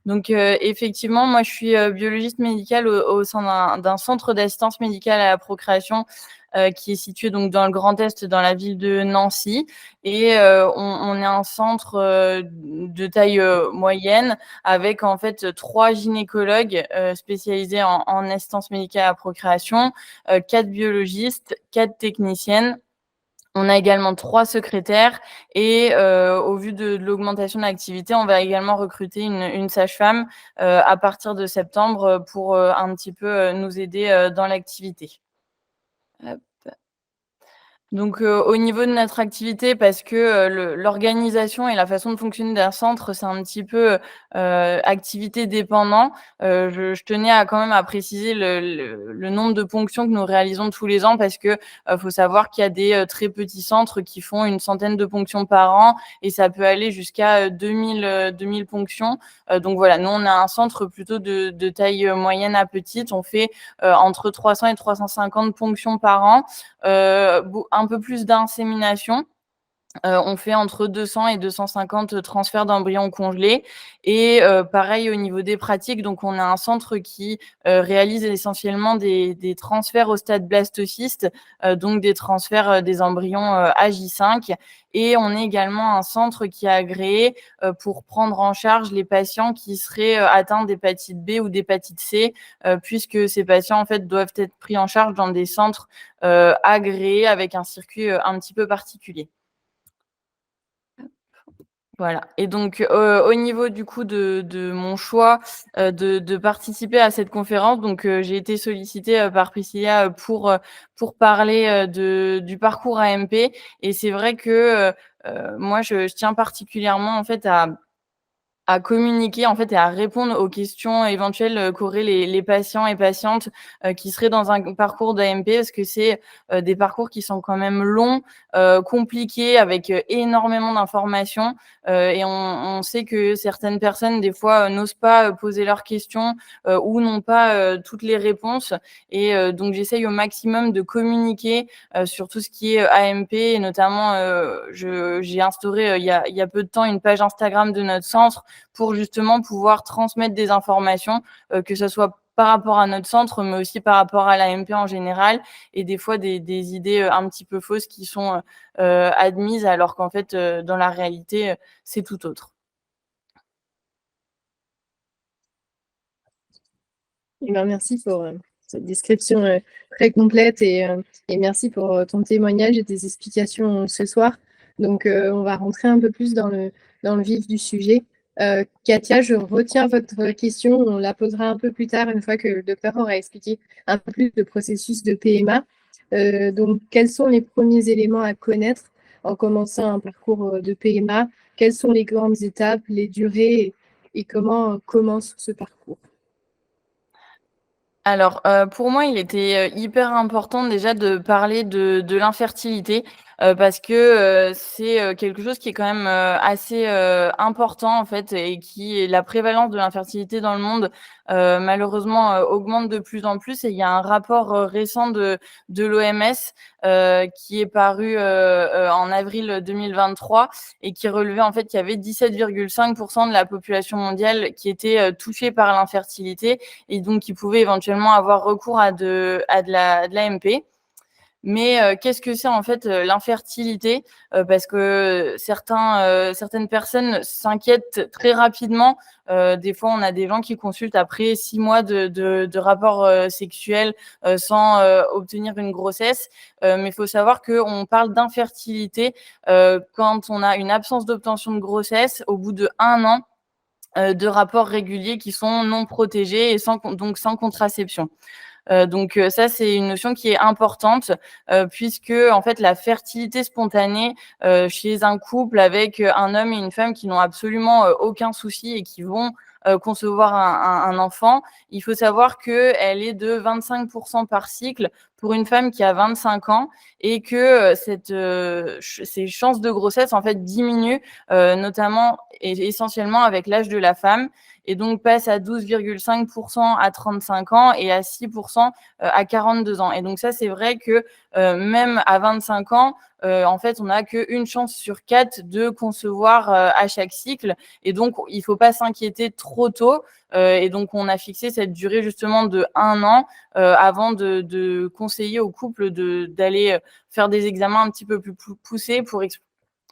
Donc, effectivement, moi, je suis, biologiste médicale au sein d'un centre d'assistance médicale à la procréation, qui est situé donc dans le Grand Est, dans la ville de Nancy et on est un centre, de taille, moyenne avec en fait 3 gynécologues, spécialisés en assistance médicale à la procréation, 4 biologistes, 4 techniciennes. On a également 3 secrétaires et au vu de l'augmentation de l'activité, on va également recruter une sage-femme, à partir de septembre, pour, un petit peu, nous aider, dans l'activité. Hop. Donc, au niveau de notre activité, parce que, l'organisation et la façon de fonctionner d'un centre, c'est un petit peu, activité dépendant. Je tenais à quand même à préciser le nombre de ponctions que nous réalisons tous les ans parce que, faut savoir qu'il y a des, très petits centres qui font une centaine de ponctions par an et ça peut aller jusqu'à, 2 000 ponctions. Donc voilà, nous on a un centre plutôt de taille, moyenne à petite. On fait, entre 300 et 350 ponctions par an. Un peu plus d'insémination. On fait entre 200 et 250 transferts d'embryons congelés et pareil au niveau des pratiques, donc on a un centre qui, réalise essentiellement des transferts au stade blastocyste, donc des transferts, des embryons, AJ5 et on est également un centre qui est agréé, pour prendre en charge les patients qui seraient, atteints d'hépatite B ou d'hépatite C, puisque ces patients, en fait, doivent être pris en charge dans des centres, agréés avec un circuit, un petit peu particulier. Voilà et donc, au niveau du coup de mon choix, de participer à cette conférence, donc, j'ai été sollicitée, par Priscilla, pour parler, du parcours AMP et c'est vrai que, moi je tiens particulièrement en fait à communiquer en fait et à répondre aux questions éventuelles, qu'auraient les patients et patientes, qui seraient dans un parcours d'AMP parce que c'est, des parcours qui sont quand même longs, compliqués avec, énormément d'informations, et on sait que certaines personnes des fois, n'osent pas, poser leurs questions, ou n'ont pas, toutes les réponses et donc j'essaye au maximum de communiquer, sur tout ce qui est, AMP et notamment, j'ai instauré, il y a peu de temps une page Instagram de notre centre pour justement pouvoir transmettre des informations, que ce soit par rapport à notre centre, mais aussi par rapport à l'AMP en général et des fois des idées, un petit peu fausses qui sont, admises alors qu'en fait, dans la réalité, c'est tout autre. Eh ben, merci pour, cette description, très complète et merci pour, ton témoignage et tes explications, ce soir. Donc, on va rentrer un peu plus dans le vif du sujet. Katia, je retiens votre question. On la posera un peu plus tard, une fois que le docteur aura expliqué un peu plus le processus de PMA. Donc quels sont les premiers éléments à connaître en commençant un parcours, de PMA? Quelles sont les grandes étapes, les durées et comment, commence ce parcours? Alors, pour moi, il était, hyper important déjà de parler de l'infertilité, parce que, c'est, quelque chose qui est quand même, assez, important en fait et qui la prévalence de l'infertilité dans le monde, malheureusement, augmente de plus en plus et il y a un rapport, récent de l'OMS, qui est paru, en avril 2023 et qui relevait en fait qu'il y avait 17,5 de la population mondiale qui était, touchée par l'infertilité et donc qui pouvaient éventuellement avoir recours à de l'AMP. Mais qu'est-ce que c'est en fait, l'infertilité? Parce que certaines personnes s'inquiètent très rapidement. Des fois, on a des gens qui consultent après 6 mois de rapports, sexuels, sans, obtenir une grossesse. Mais il faut savoir qu'on parle d'infertilité, quand on a une absence d'obtention de grossesse au bout de 1 an, de rapports réguliers qui sont non protégés et sans contraception. Donc ça, c'est une notion qui est importante, puisque, en fait, la fertilité spontanée, chez un couple avec, un homme et une femme qui n'ont absolument, aucun souci et qui vont, concevoir un enfant, il faut savoir qu'elle est de 25 par cycle pour une femme qui a 25 ans et que, ces chances de grossesse, en fait, diminuent, notamment et essentiellement avec l'âge de la femme et donc passent à 12,5 à 35 ans et à 6 à 42 ans et donc ça, c'est vrai que, même à 25 ans, en fait, on n'a qu'une chance sur 4 de concevoir, à chaque cycle et donc il ne faut pas s'inquiéter trop tôt, et donc on a fixé cette durée justement de 1 an, avant de conseiller au couple d'aller, faire des examens un petit peu plus poussés pour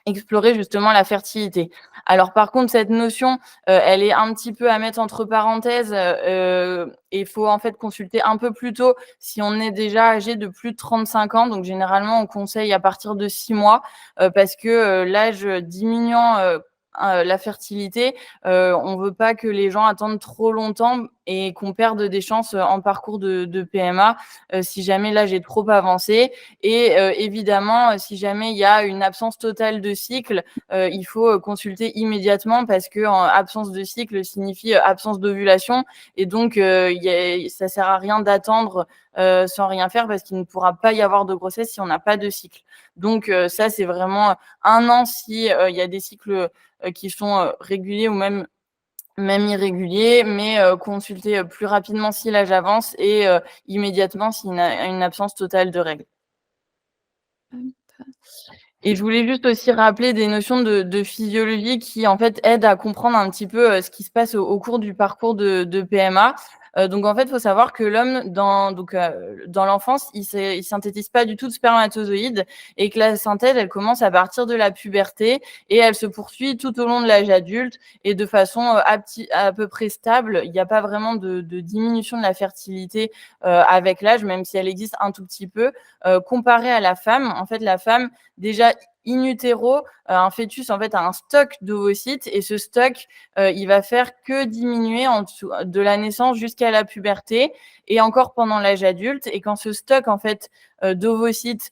explorer justement la fertilité. Alors par contre, cette notion, elle est un petit peu à mettre entre parenthèses, et il faut en fait consulter un peu plus tôt si on est déjà âgé de plus de 35 ans. Donc généralement, on conseille à partir de 6 mois, parce que, l'âge diminuant, la fertilité, on veut pas que les gens attendent trop longtemps et qu'on perde des chances, en parcours de PMA, si jamais l'âge est trop avancé et évidemment, si jamais il y a une absence totale de cycle, il faut, consulter immédiatement parce qu'en absence de cycle signifie, absence d'ovulation et donc ça sert à rien d'attendre, sans rien faire parce qu'il ne pourra pas y avoir de grossesse si on n'a pas de cycle. Donc ça, c'est vraiment 1 an si, il y a des cycles, qui sont, réguliers ou même irréguliers, mais consulter, plus rapidement si l'âge avance et immédiatement s'il y a une absence totale de règles. Et je voulais juste aussi rappeler des notions de physiologie qui, en fait, aident à comprendre un petit peu, ce qui se passe au cours du parcours de PMA. Donc en fait, il faut savoir que l'homme dans l'enfance, il synthétise pas du tout de spermatozoïdes et que la synthèse, elle commence à partir de la puberté et elle se poursuit tout au long de l'âge adulte et de façon, à peu près stable. Il y a pas vraiment de diminution de la fertilité, avec l'âge, même si elle existe un tout petit peu. Comparé à la femme, en fait, la femme, déjà in utero, un fœtus en fait a un stock d'ovocytes et ce stock, il va faire que diminuer en dessous de la naissance jusqu'à la puberté et encore pendant l'âge adulte et quand ce stock en fait, d'ovocytes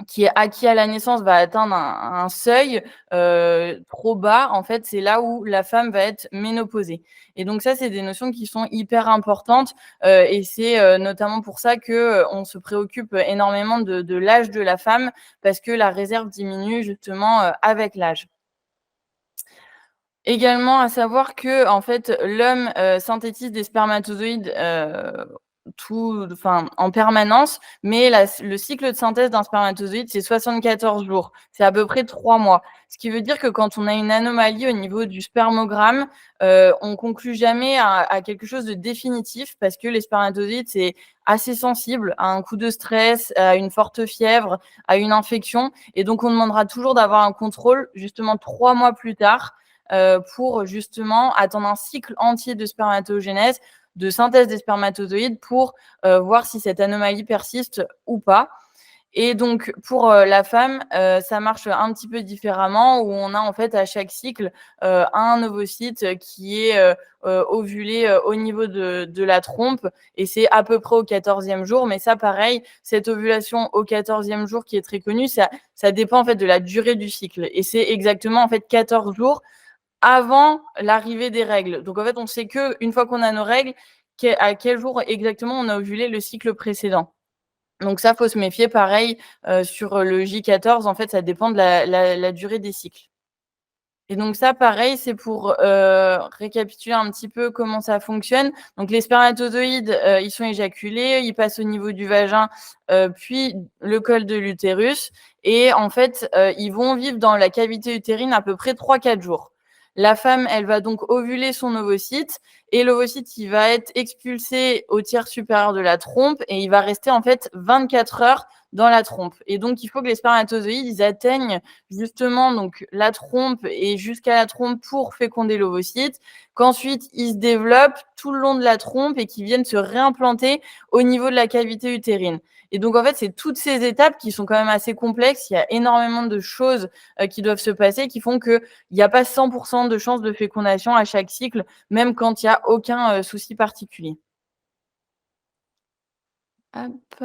qui est acquis à la naissance va atteindre un seuil, trop bas, en fait, c'est là où la femme va être ménopausée et donc ça, c'est des notions qui sont hyper importantes, et c'est, notamment pour ça que, on se préoccupe énormément de l'âge de la femme parce que la réserve diminue justement, avec l'âge. Également à savoir que en fait, l'homme, synthétise des spermatozoïdes, en permanence, mais le cycle de synthèse d'un spermatozoïde, c'est 74 jours. C'est à peu près 3 mois. Ce qui veut dire que quand on a une anomalie au niveau du spermogramme, on conclut jamais à quelque chose de définitif parce que les spermatozoïdes, c'est assez sensible à un coup de stress, à une forte fièvre, à une infection et donc on demandera toujours d'avoir un contrôle justement 3 mois plus tard, pour justement attendre un cycle entier de spermatogénèse, de synthèse des spermatozoïdes pour, voir si cette anomalie persiste ou pas et donc pour, la femme, ça marche un petit peu différemment où on a en fait à chaque cycle, un ovocyte qui est, ovulé, au niveau de la trompe et c'est à peu près au 14e jour. Mais ça pareil, cette ovulation au 14e jour qui est très connue, ça dépend en fait de la durée du cycle et c'est exactement en fait 14 jours avant l'arrivée des règles. Donc en fait, on sait qu'une fois qu'on a nos règles, à quel jour exactement on a ovulé le cycle précédent. Donc ça, faut se méfier pareil, sur le J14, en fait, ça dépend de la durée des cycles. Et donc ça, pareil, c'est pour, récapituler un petit peu comment ça fonctionne. Donc les spermatozoïdes, ils sont éjaculés, ils passent au niveau du vagin, puis le col de l'utérus et en fait, ils vont vivre dans la cavité utérine à peu près 3-4 jours. La femme, elle va donc ovuler son ovocyte et l'ovocyte, il va être expulsé au tiers supérieur de la trompe et il va rester en fait 24 heures dans la trompe et donc il faut que les spermatozoïdes, ils atteignent justement donc la trompe et jusqu'à la trompe pour féconder l'ovocyte, qu'ensuite ils se développent tout le long de la trompe et qu'ils viennent se réimplanter au niveau de la cavité utérine. Et donc en fait, c'est toutes ces étapes qui sont quand même assez complexes. Il y a énormément de choses qui doivent se passer qui font qu'il n'y a pas 100% de chances de fécondation à chaque cycle, même quand il n'y a aucun souci particulier. Hop.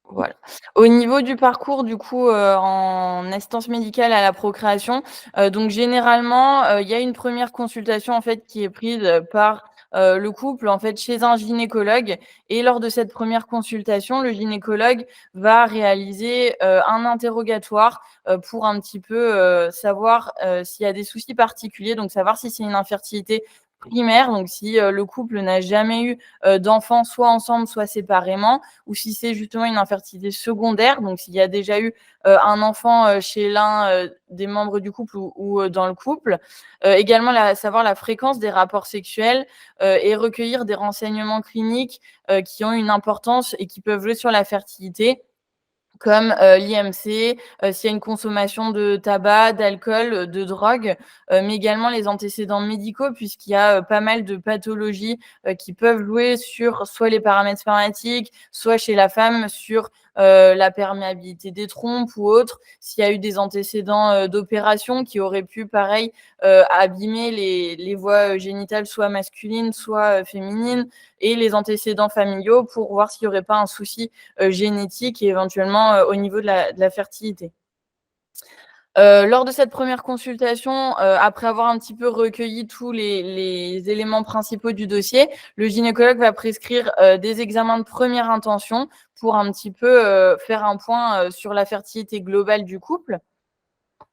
Voilà. Au niveau du parcours, du coup, en assistance médicale à la procréation, donc généralement, il y a une première consultation, en fait, qui est prise, par, le couple, en fait, chez un gynécologue et lors de cette première consultation, le gynécologue va réaliser, un interrogatoire, pour un petit peu, savoir, s'il y a des soucis particuliers, donc savoir si c'est une infertilité primaire, donc si, le couple n'a jamais eu, d'enfants, soit ensemble, soit séparément, ou si c'est justement une infertilité secondaire, donc s'il y a déjà eu, un enfant, chez l'un, des membres du couple ou dans le couple. Également savoir la fréquence des rapports sexuels, et recueillir des renseignements cliniques, qui ont une importance et qui peuvent jouer sur la fertilité comme, l'IMC, s'il y a une consommation de tabac, d'alcool, de drogue, mais également les antécédents médicaux puisqu'il y a, pas mal de pathologies, qui peuvent jouer sur soit les paramètres spermatiques, soit chez la femme sur, la perméabilité des trompes ou autre. S'il y a eu des antécédents, d'opérations qui auraient pu pareil, abîmer les voies, génitales soit masculines, soit, féminines et les antécédents familiaux pour voir s'il y aurait pas un souci génétique et éventuellement au niveau de la fertilité. Lors de cette première consultation, après avoir un petit peu recueilli tous les éléments principaux du dossier, le gynécologue va prescrire, des examens de première intention pour un petit peu, faire un point, sur la fertilité globale du couple.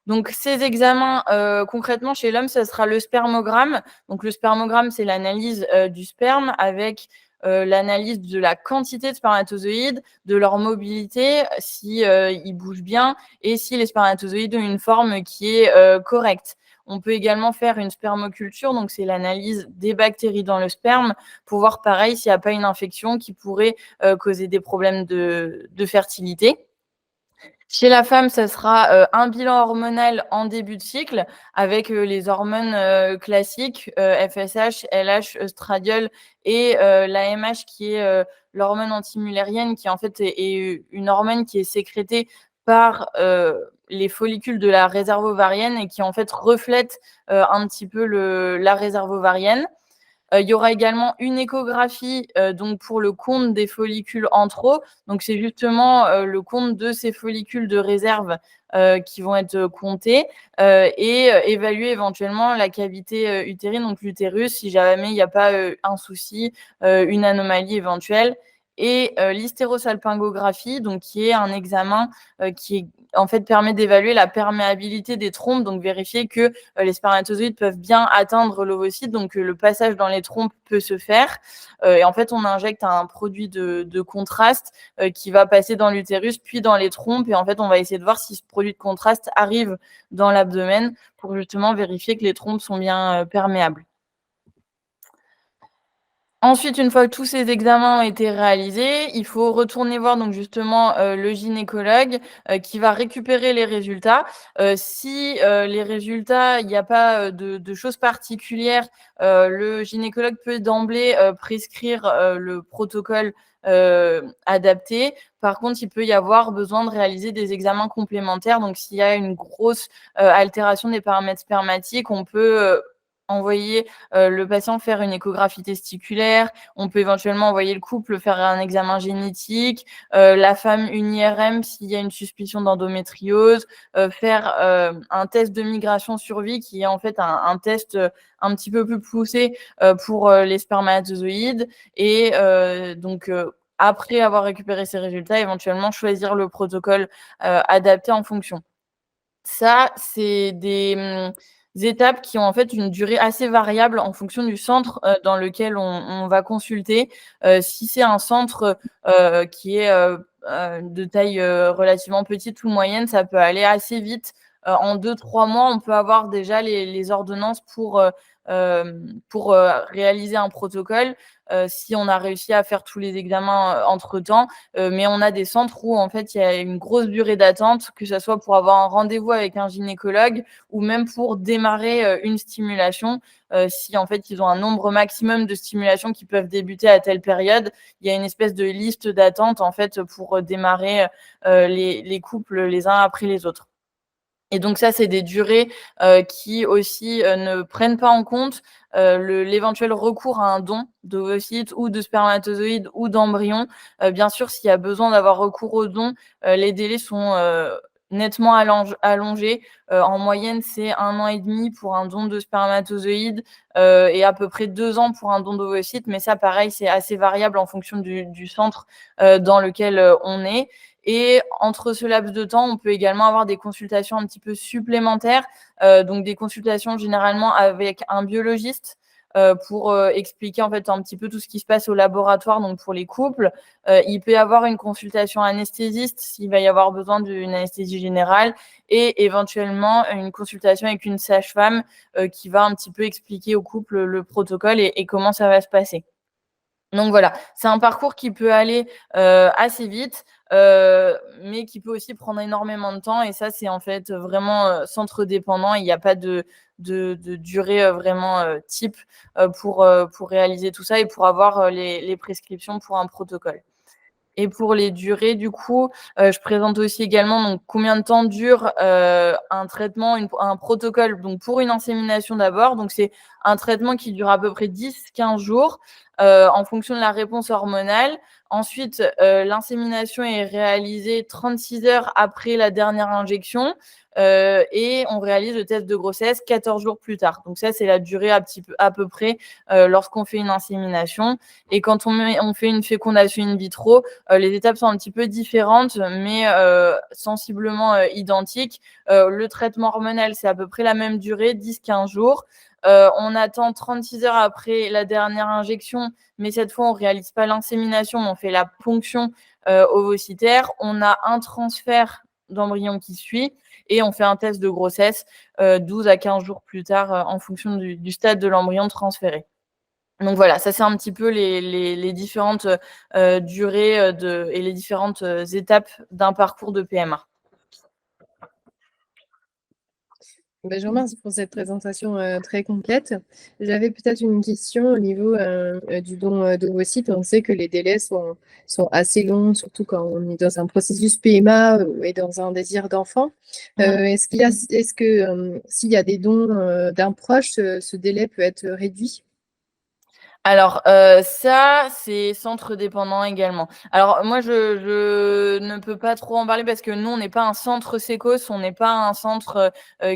Donc ces examens, concrètement chez l'homme, ça sera le spermogramme. Donc le spermogramme, c'est l'analyse, du sperme avec, l'analyse de la quantité de spermatozoïdes, de leur mobilité, si, ils bougent bien et si les spermatozoïdes ont une forme qui est, correcte. On peut également faire une spermoculture, donc c'est l'analyse des bactéries dans le sperme pour voir pareil s'il n'y a pas une infection qui pourrait, causer des problèmes de fertilité. Chez la femme, ça sera, un bilan hormonal en début de cycle avec, les hormones, classiques, FSH, LH, œstradiol et l'AMH qui est, l'hormone antimullérienne qui en fait est une hormone qui est sécrétée par, les follicules de la réserve ovarienne et qui en fait reflète, un petit peu la réserve ovarienne. Il y aura également une échographie, donc pour le compte des follicules en trop. Donc c'est justement, le compte de ces follicules de réserve, qui vont être, comptés, et évaluer éventuellement la cavité, utérine, donc l'utérus, si jamais il y a pas, un souci, une anomalie éventuelle et l'hystérosalpingographie, donc qui est un examen, qui en fait permet d'évaluer la perméabilité des trompes, donc vérifier que, les spermatozoïdes peuvent bien atteindre l'ovocyte, donc le passage dans les trompes peut se faire. Et en fait, on injecte un produit de contraste, qui va passer dans l'utérus, puis dans les trompes et en fait, on va essayer de voir si ce produit de contraste arrive dans l'abdomen pour justement vérifier que les trompes sont bien, perméables. Ensuite, une fois que tous ces examens ont été réalisés, il faut retourner voir donc justement, le gynécologue, qui va récupérer les résultats. Si, les résultats, il y a pas, de choses particulières, le gynécologue peut d'emblée, prescrire, le protocole, adapté. Par contre, il peut y avoir besoin de réaliser des examens complémentaires. Donc s'il y a une grosse, altération des paramètres spermatiques, on peut, envoyer le patient faire une échographie testiculaire, on peut éventuellement envoyer le couple faire un examen génétique, la femme une IRM s'il y a une suspicion d'endométriose, faire, un test de migration survie qui est en fait un test, un petit peu plus poussé, pour, les spermatozoïdes et donc après avoir récupéré ces résultats, éventuellement choisir le protocole, adapté en fonction. Ça, c'est des, étapes qui ont en fait une durée assez variable en fonction du centre, dans lequel on va consulter. Si c'est un centre, qui est, de taille, relativement petite ou moyenne, ça peut aller assez vite. En 2-3 mois, on peut avoir déjà les ordonnances pour, réaliser un protocole, si on a réussi à faire tous les examens, entre-temps. Mais on a des centres où en fait, il y a une grosse durée d'attente, que ça soit pour avoir un rendez-vous avec un gynécologue ou même pour démarrer, une stimulation. Si en fait, ils ont un nombre maximum de stimulations qui peuvent débuter à telle période, il y a une espèce de liste d'attente en fait, pour, démarrer, les couples les uns après les autres. Et donc ça, c'est des durées, qui aussi, ne prennent pas en compte, l'éventuel recours à un don d'ovocytes ou de spermatozoïdes ou d'embryons. Bien sûr, s'il y a besoin d'avoir recours aux dons, les délais sont, nettement allongé. En moyenne, c'est 1 an et demi pour un don de spermatozoïdes et à peu près 2 ans pour un don d'ovocytes. Mais ça, pareil, c'est assez variable en fonction du centre dans lequel on est. Et entre ce laps de temps, on peut également avoir des consultations un petit peu supplémentaires, donc des consultations généralement avec un biologiste pour expliquer en fait un petit peu tout ce qui se passe au laboratoire, donc pour les couples. Il peut y avoir une consultation anesthésiste s'il va y avoir besoin d'une anesthésie générale et éventuellement une consultation avec une sage-femme qui va un petit peu expliquer au couple le protocole et comment ça va se passer. Donc voilà, c'est un parcours qui peut aller assez vite, mais qui peut aussi prendre énormément de temps et ça, c'est en fait vraiment centre dépendant. Il n'y a pas de durée vraiment type pour réaliser tout ça et pour avoir les prescriptions pour un protocole. Et pour les durées, du coup, je présente aussi également donc combien de temps dure un traitement, un protocole donc pour une insémination d'abord. Donc c'est un traitement qui dure à peu près 10-15 jours en fonction de la réponse hormonale. Ensuite, l'insémination est réalisée 36 heures après la dernière injection et on réalise le test de grossesse 14 jours plus tard. Donc ça, c'est la durée à peu près lorsqu'on fait une insémination. Et quand on fait une fécondation in vitro, les étapes sont un petit peu différentes, mais sensiblement identiques. Le traitement hormonal, c'est à peu près la même durée, 10-15 jours. On attend 36 heures après la dernière injection, mais cette fois, on ne réalise pas l'insémination, mais on fait la ponction ovocytaire. On a un transfert d'embryon qui suit et on fait un test de grossesse 12 à 15 jours plus tard en fonction du stade de l'embryon transféré. Donc voilà, ça c'est un petit peu les différentes durées et les différentes étapes d'un parcours de PMA. Je vous remercie pour cette présentation très complète. J'avais peut-être une question au niveau du don d'ovocytes. On sait que les délais sont assez longs, surtout quand on est dans un processus PMA et dans un désir d'enfant. Est-ce que s'il y a des dons d'un proche, ce délai peut être réduit? Alors, ça, c'est centre dépendant également. Alors moi, je ne peux pas trop en parler parce que nous, on n'est pas un centre Sécos, on n'est pas un centre,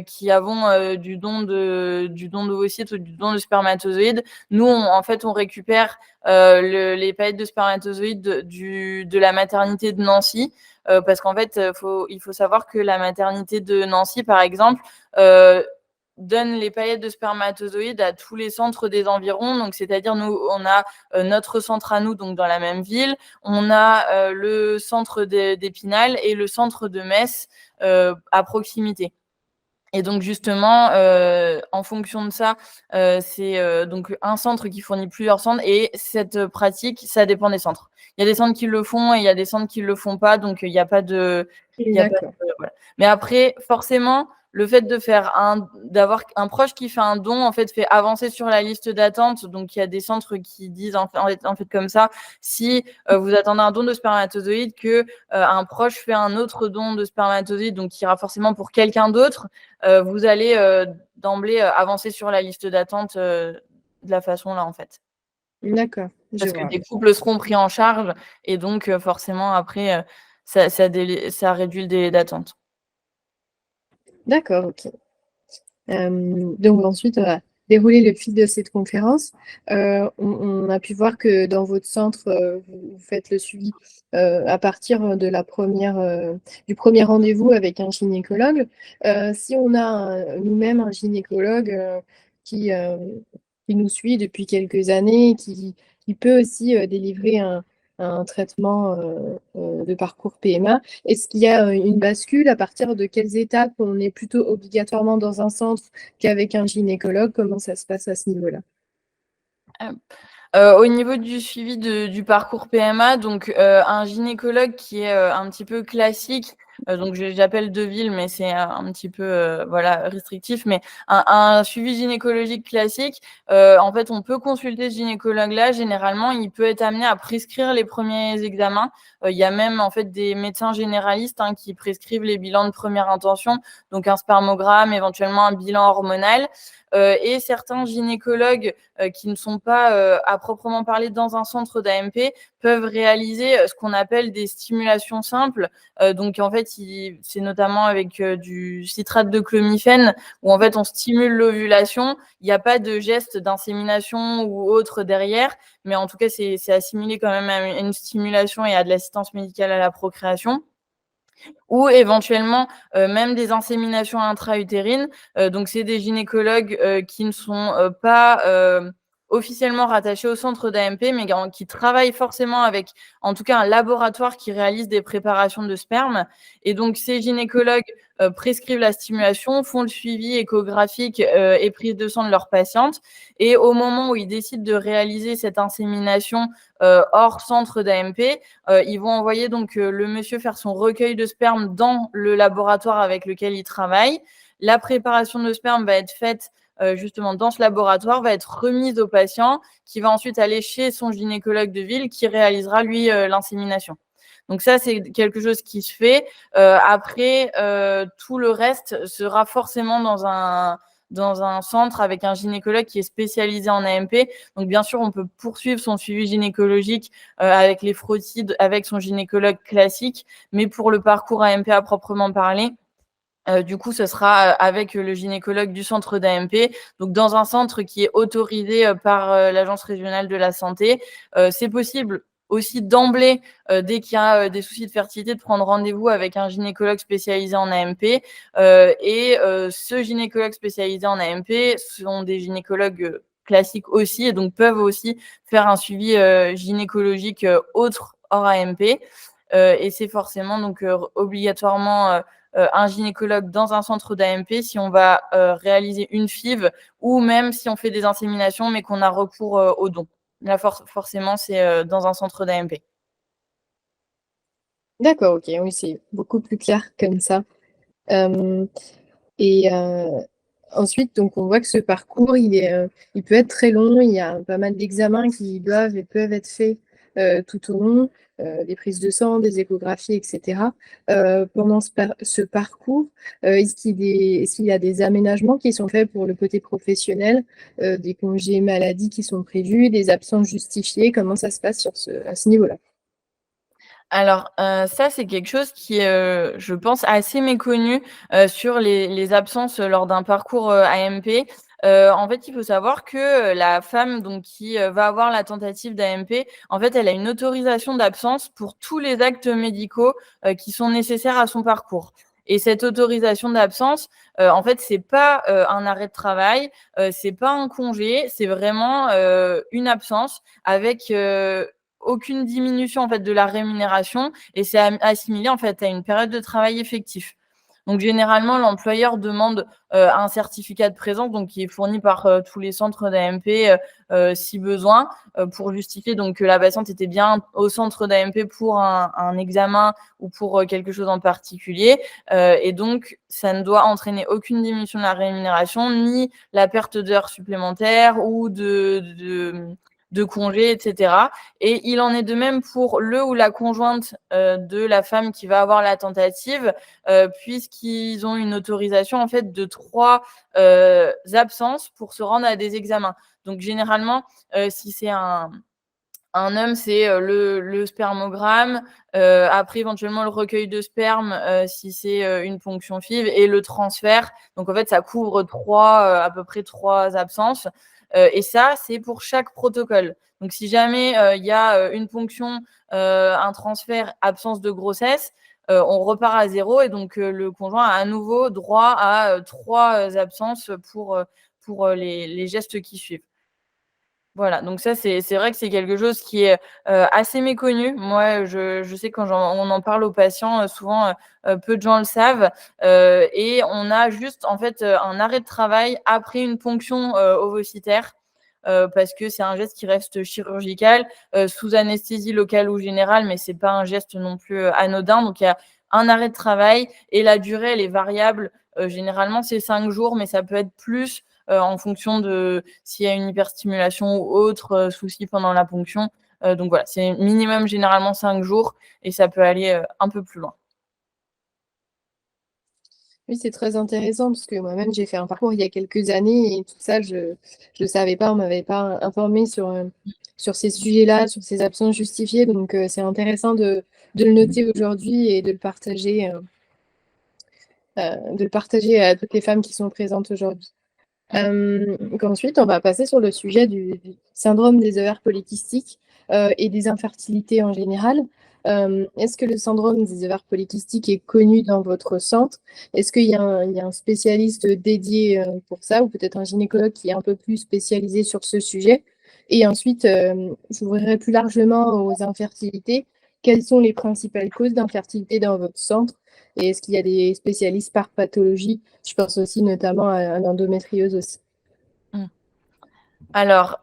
qui avons, du don d'ovocytes ou du don de spermatozoïdes. Nous, en fait, on récupère, les paillettes de spermatozoïdes de la maternité de Nancy, parce qu'en fait, il faut savoir que la maternité de Nancy, par exemple, heu, donne les paillettes de spermatozoïdes à tous les centres des environs. Donc, c'est-à-dire, nous, on a notre centre à nous, donc dans la même ville. On a le centre d'Épinal et le centre de Metz à proximité. Et donc, justement, en fonction de ça, c'est donc un centre qui fournit plusieurs centres. Et cette pratique, ça dépend des centres. Il y a des centres qui le font et il y a des centres qui ne le font pas. Donc, il n'y a pas de. Il y a pas D'accord. voilà. Mais après, forcément, le fait d'avoir un proche qui fait un don, en fait, fait avancer sur la liste d'attente. Donc, il y a des centres qui disent, en fait comme ça, si vous attendez un don de spermatozoïdes, que un proche fait un autre don de spermatozoïdes, donc qui ira forcément pour quelqu'un d'autre, vous allez d'emblée avancer sur la liste d'attente de la façon là, en fait. D'accord, je Parce que vois. des couples seront pris en charge et donc forcément après, ça réduit le délai d'attente. D'accord, ok. Donc ensuite, on va dérouler le fil de cette conférence. On a pu voir que dans votre centre, vous faites le suivi à partir de du premier rendez-vous avec un gynécologue. Si on a nous-mêmes un gynécologue qui, euh, qui nous suit depuis quelques années, qui peut aussi délivrer un traitement de parcours PMA, est-ce qu'il y a une bascule? À partir de quelles étapes on est plutôt obligatoirement dans un centre qu'avec un gynécologue? Comment ça se passe à ce niveau-là? Au niveau du suivi du parcours PMA, donc un gynécologue qui est un petit peu classique, donc j'appelle de ville, mais c'est un petit peu voilà, restrictif, mais un suivi gynécologique classique, en fait, on peut consulter ce gynécologue-là. Généralement, il peut être amené à prescrire les premiers examens. Il y a même en fait des médecins généralistes qui prescrivent les bilans de première intention, donc un spermogramme, éventuellement un bilan hormonal. Et certains gynécologues qui ne sont pas à proprement parler dans un centre d'AMP peuvent réaliser ce qu'on appelle des stimulations simples. Donc en fait, c'est notamment avec du citrate de clomifène où en fait on stimule l'ovulation. Il n'y a pas de geste d'insémination ou autre derrière, mais en tout cas c'est assimilé quand même à une stimulation et à de l'assistance médicale à la procréation. Ou éventuellement même des inséminations intra-utérines. Donc c'est des gynécologues qui ne sont pas officiellement rattachés au centre d'AMP, mais qui travaillent forcément avec, en tout cas, un laboratoire qui réalise des préparations de sperme. Et donc ces gynécologues prescrivent la stimulation, font le suivi échographique et prise de sang de leurs patientes. Et au moment où ils décident de réaliser cette insémination hors centre d'AMP, ils vont envoyer donc le monsieur faire son recueil de sperme dans le laboratoire avec lequel il travaille. La préparation de sperme va être faite justement dans ce laboratoire, va être remise au patient qui va ensuite aller chez son gynécologue de ville qui réalisera lui l'insémination. Donc ça, c'est quelque chose qui se fait. Après, tout le reste sera forcément dans un centre avec un gynécologue qui est spécialisé en AMP. Donc, bien sûr, on peut poursuivre son suivi gynécologique avec les frottides, avec son gynécologue classique. Mais pour le parcours AMP à proprement parler, du coup, ce sera avec le gynécologue du centre d'AMP, donc dans un centre qui est autorisé par l'Agence régionale de la santé. C'est possible aussi d'emblée, dès qu'il y a des soucis de fertilité, de prendre rendez-vous avec un gynécologue spécialisé en AMP. Et ce gynécologue spécialisé en AMP sont des gynécologues classiques aussi, et donc peuvent aussi faire un suivi gynécologique autre hors AMP. Et c'est forcément donc obligatoirement un gynécologue dans un centre d'AMP si on va réaliser une FIV ou même si on fait des inséminations mais qu'on a recours aux dons. Là, forcément, c'est dans un centre d'AMP. D'accord, OK, oui, c'est beaucoup plus clair comme ça. Hem et ensuite, donc on voit que ce parcours, il peut être très long. Il y a pas mal d'examens qui doivent et peuvent être faits, tout au long, des prises de sang, des échographies et cetera. Pendant ce parcours, est-ce qu'il y a des aménagements qui sont faits pour le côté professionnel, des congés maladie qui sont prévus, des absences justifiées? Comment ça se passe à ce niveau-là? Alors, ça, c'est quelque chose qui est, je pense, assez méconnu, sur les absences lors d'un parcours, AMP. En fait, il faut savoir que, la femme donc qui, va avoir la tentative d'AMP, en fait, elle a une autorisation d'absence pour tous les actes médicaux, qui sont nécessaires à son parcours. Et cette autorisation d'absence, en fait, c'est pas, un arrêt de travail, c'est pas un congé, c'est vraiment, une absence avec, aucune diminution en fait de la rémunération et c'est assimilé en fait à une période de travail effectif. Donc généralement, l'employeur demande un certificat de présence donc qui est fourni par tous les centres d'AMP si besoin pour justifier donc que la patiente était bien au centre d'AMP pour un examen ou pour quelque chose en particulier. Et donc, ça ne doit entraîner aucune diminution de la rémunération ni la perte d'heures supplémentaires ou de congés, etc. Et il en est de même pour le ou la conjointe de la femme qui va avoir la tentative, puisqu'ils ont une autorisation en fait de 3 absences pour se rendre à des examens. Donc généralement, si c'est un homme, c'est le spermogramme, après éventuellement le recueil de sperme si c'est une ponction FIV et le transfert. Donc en fait, ça couvre à peu près 3 absences. Et ça, c'est pour chaque protocole. Donc si jamais il y a une ponction, un transfert, absence de grossesse, on repart à zéro et donc le conjoint a à nouveau droit à 3 absences pour les gestes qui suivent. Voilà, donc ça, c'est vrai que c'est quelque chose qui est assez méconnu. Moi, je sais quand on en parle aux patients, souvent, peu de gens le savent, et on a juste, en fait, un arrêt de travail après une ponction, ovocytaire, parce que c'est un geste qui reste chirurgical, sous anesthésie locale ou générale, mais c'est pas un geste non plus, anodin. Donc il y a un arrêt de travail et la durée, elle est variable. Généralement, c'est 5 jours, mais ça peut être plus, en fonction de s'il y a une hyperstimulation ou autre souci pendant la ponction. Donc voilà, c'est minimum généralement 5 jours et ça peut aller un peu plus loin. Oui, c'est très intéressant parce que moi-même, j'ai fait un parcours il y a quelques années et tout ça, je savais pas, on m'avait pas informée sur ces sujets-là, sur ces absences justifiées. Donc, c'est intéressant de le noter aujourd'hui et de le partager à toutes les femmes qui sont présentes aujourd'hui. Qu'ensuite, on va passer sur le sujet du syndrome des ovaires polykystiques et des infertilités en général. Est-ce que le syndrome des ovaires polykystiques est connu dans votre centre? Est-ce qu'il y a un spécialiste dédié pour ça, ou peut-être un gynécologue qui est un peu plus spécialisé sur ce sujet? Et ensuite, j'ouvrirai plus largement aux infertilités. Quelles sont les principales causes d'infertilité dans votre centre? Et est-ce qu'il y a des spécialistes par pathologie? Je pense aussi notamment à l'endométriose aussi. Alors,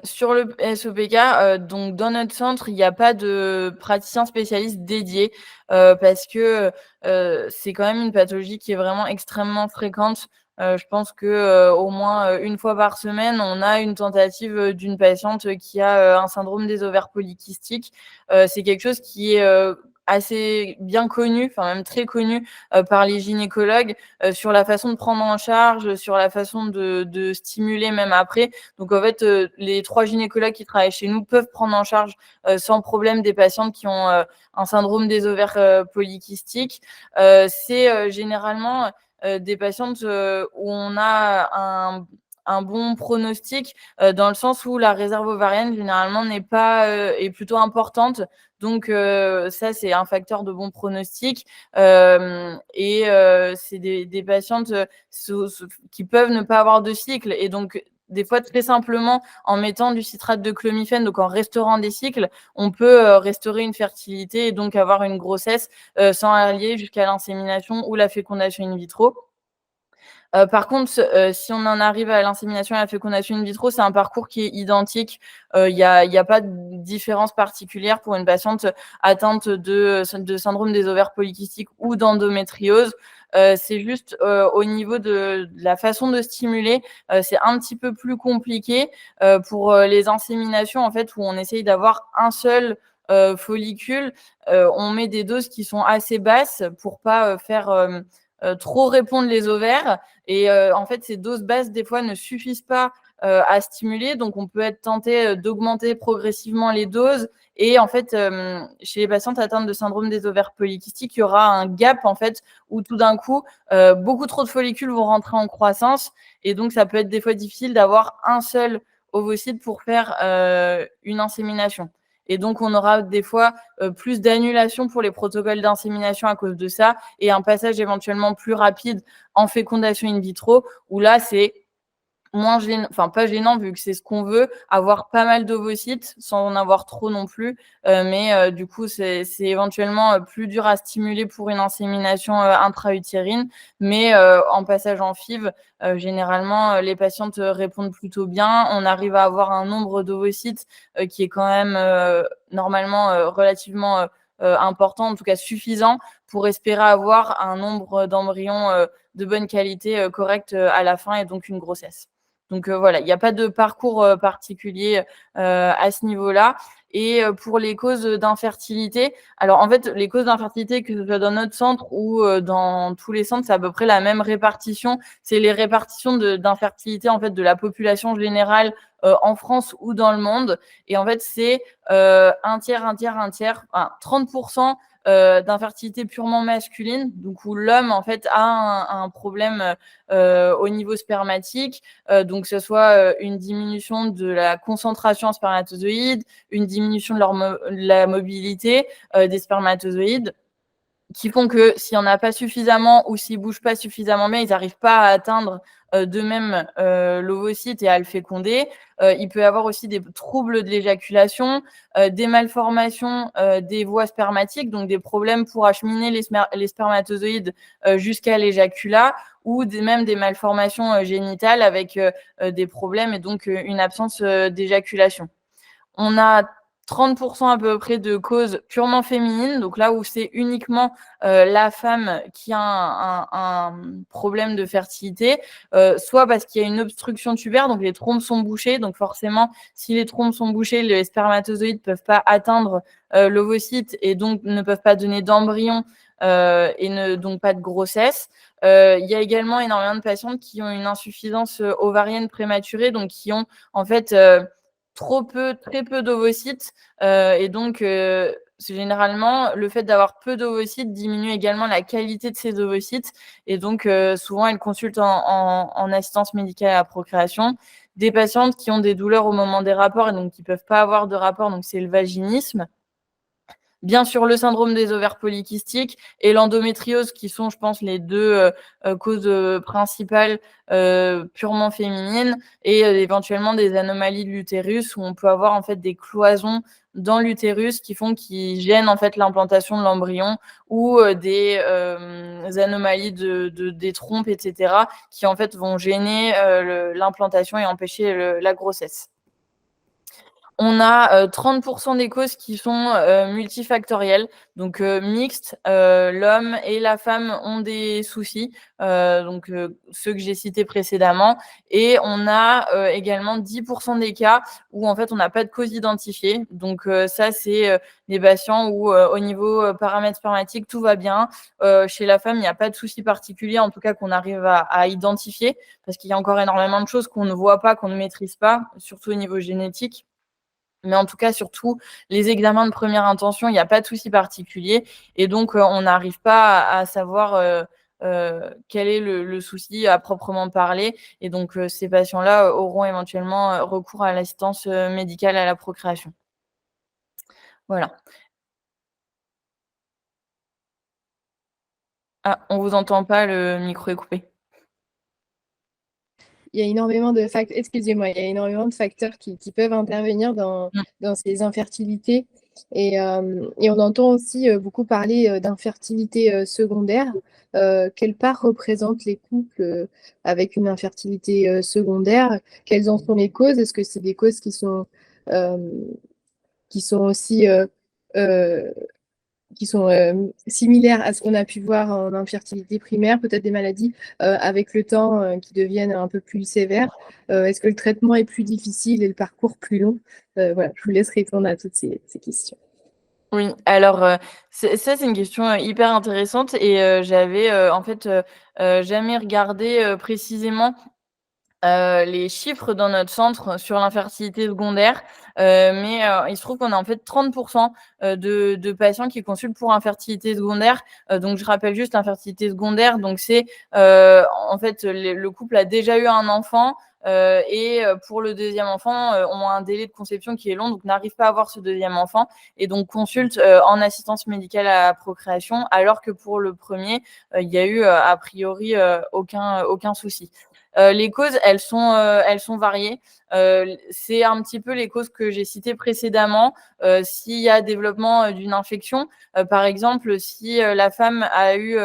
sur le SOPK, donc dans notre centre, il n'y a pas de praticien spécialiste dédié, parce que, c'est quand même une pathologie qui est vraiment extrêmement fréquente. Je pense que, au moins, 1 fois par semaine, on a une tentative, d'une patiente qui a, un syndrome des ovaires polykystiques. C'est quelque chose qui est, assez bien connu, enfin même très connu, par les gynécologues, sur la façon de prendre en charge, sur la façon de stimuler même après. Donc en fait, les 3 gynécologues qui travaillent chez nous peuvent prendre en charge, sans problème des patientes qui ont, un syndrome des ovaires, polykystiques. C'est, généralement, des patientes, où on a un bon pronostic, dans le sens où la réserve ovarienne généralement n'est pas, est plutôt importante. Donc ça, c'est un facteur de bon pronostic. Et c'est des patientes, qui peuvent ne pas avoir de cycle, et donc des fois, très simplement, en mettant du citrate de clomifène, donc en restaurant des cycles, on peut, restaurer une fertilité et donc avoir une grossesse, sans aller jusqu'à l'insémination ou la fécondation in vitro. Par contre, si on en arrive à l'insémination et à la fécondation in vitro, c'est un parcours qui est identique. Il y a pas de différence particulière pour une patiente atteinte de syndrome des ovaires polykystiques ou d'endométriose. C'est juste, au niveau de la façon de stimuler, c'est un petit peu plus compliqué, pour, les inséminations, en fait, où on essaye d'avoir un seul, follicule. On met des doses qui sont assez basses pour pas, faire, trop répondre les ovaires, et en fait, ces doses basses, des fois, ne suffisent pas, à stimuler. Donc on peut être tenté, d'augmenter progressivement les doses, et en fait, chez les patientes atteintes de syndrome des ovaires polykystiques, il y aura un gap, en fait, où tout d'un coup, beaucoup trop de follicules vont rentrer en croissance, et donc ça peut être des fois difficile d'avoir un seul ovocyte pour faire, une insémination. Et donc on aura des fois, plus d'annulations pour les protocoles d'insémination à cause de ça, et un passage éventuellement plus rapide en fécondation in vitro, où là, c'est moins gênant, enfin pas gênant vu que c'est ce qu'on veut, avoir pas mal d'ovocytes sans en avoir trop non plus, mais du coup, c'est éventuellement, plus dur à stimuler pour une insémination, intra-utérine, mais en passage en FIV, généralement, les patientes, répondent plutôt bien. On arrive à avoir un nombre d'ovocytes, qui est quand même, normalement, relativement, important, en tout cas suffisant pour espérer avoir un nombre d'embryons, de bonne qualité, correct, à la fin, et donc une grossesse. Donc voilà, il n'y a pas de parcours, particulier, à ce niveau-là. Et pour les causes d'infertilité, alors en fait, les causes d'infertilité, que ce soit dans notre centre ou dans tous les centres, c'est à peu près la même répartition. C'est les répartitions d'infertilité, en fait, de la population générale, en France ou dans le monde. Et en fait, c'est un tiers, un tiers, un tiers, enfin 30 d'infertilité purement masculine, donc où l'homme, en fait, a un problème au niveau spermatique, donc que ce soit une diminution de la concentration en spermatozoïdes, une diminution de la mobilité des spermatozoïdes, qui font que s'il n'y en a pas suffisamment ou s'ils ne bougent pas suffisamment bien, ils n'arrivent pas à atteindre d'eux-mêmes l'ovocyte et à le féconder. Il peut y avoir aussi des troubles de l'éjaculation, des malformations des voies spermatiques, donc des problèmes pour acheminer les spermatozoïdes jusqu'à l'éjaculat, ou même des malformations génitales avec des problèmes et donc une absence d'éjaculation. On a 30 à peu près de causes purement féminines, donc là où c'est uniquement la femme qui a un problème de fertilité, soit parce qu'il y a une obstruction tubaire, donc les trompes sont bouchées, donc forcément, si les trompes sont bouchées, les spermatozoïdes ne peuvent pas atteindre l'ovocyte et donc ne peuvent pas donner d'embryon et donc pas de grossesse. Il y a également énormément de patientes qui ont une insuffisance ovarienne prématurée, donc qui ont en fait très peu d'ovocytes et donc généralement, le fait d'avoir peu d'ovocytes diminue également la qualité de ces ovocytes et donc souvent elles consultent en assistance médicale à la procréation. Des patientes qui ont des douleurs au moment des rapports et donc qui peuvent pas avoir de rapport, donc c'est le vaginisme. Bien sûr, le syndrome des ovaires polykystiques et l'endométriose qui sont, je pense, les deux causes principales purement féminines et éventuellement des anomalies de l'utérus où on peut avoir en fait des cloisons dans l'utérus qui gênent en fait l'implantation de l'embryon ou des anomalies des trompes, etc., qui en fait vont gêner l'implantation et empêcher la grossesse. On a 30% des causes qui sont multifactorielles, donc mixtes. L'homme et la femme ont des soucis, donc ceux que j'ai cités précédemment. Et on a également 10% des cas où en fait on n'a pas de cause identifiée. Donc ça, c'est des patients où au niveau paramètres spermatiques, tout va bien. Chez la femme, il n'y a pas de souci particulier, en tout cas qu'on arrive à identifier, parce qu'il y a encore énormément de choses qu'on ne voit pas, qu'on ne maîtrise pas, surtout au niveau génétique. Mais en tout cas, surtout, les examens de première intention, il n'y a pas de souci particulier. Et donc, on n'arrive pas à savoir quel est le souci à proprement parler. Et donc, ces patients-là auront éventuellement recours à l'assistance médicale à la procréation. Voilà. Ah, on vous entend pas, le micro est coupé. Il y a énormément de facteurs, excusez-moi, il y a énormément de facteurs qui peuvent intervenir dans ces infertilités. Et on entend aussi beaucoup parler d'infertilité secondaire. Quelle part représentent les couples avec une infertilité secondaire? Quelles en sont les causes? Est-ce que c'est des causes euh, qui sont aussi qui sont similaires à ce qu'on a pu voir en infertilité primaire, peut-être des maladies avec le temps qui deviennent un peu plus sévères. Est-ce que le traitement est plus difficile et le parcours plus long? Voilà, je vous laisse répondre à toutes ces questions. Oui, alors, c'est une question hyper intéressante et j'avais en fait jamais regardé précisément les chiffres dans notre centre sur l'infertilité secondaire, mais il se trouve qu'on a en fait 30% de patients qui consultent pour infertilité secondaire. Donc je rappelle juste l'infertilité secondaire, donc c'est en fait le couple a déjà eu un enfant et pour le deuxième enfant, ont un délai de conception qui est long, donc n'arrivent pas à avoir ce deuxième enfant et donc consultent en assistance médicale à la procréation, alors que pour le premier, il y a eu a priori aucun souci. Les causes, elles sont variées. C'est un petit peu les causes que j'ai citées précédemment. S'il y a développement d'une infection, par exemple, si la femme a eu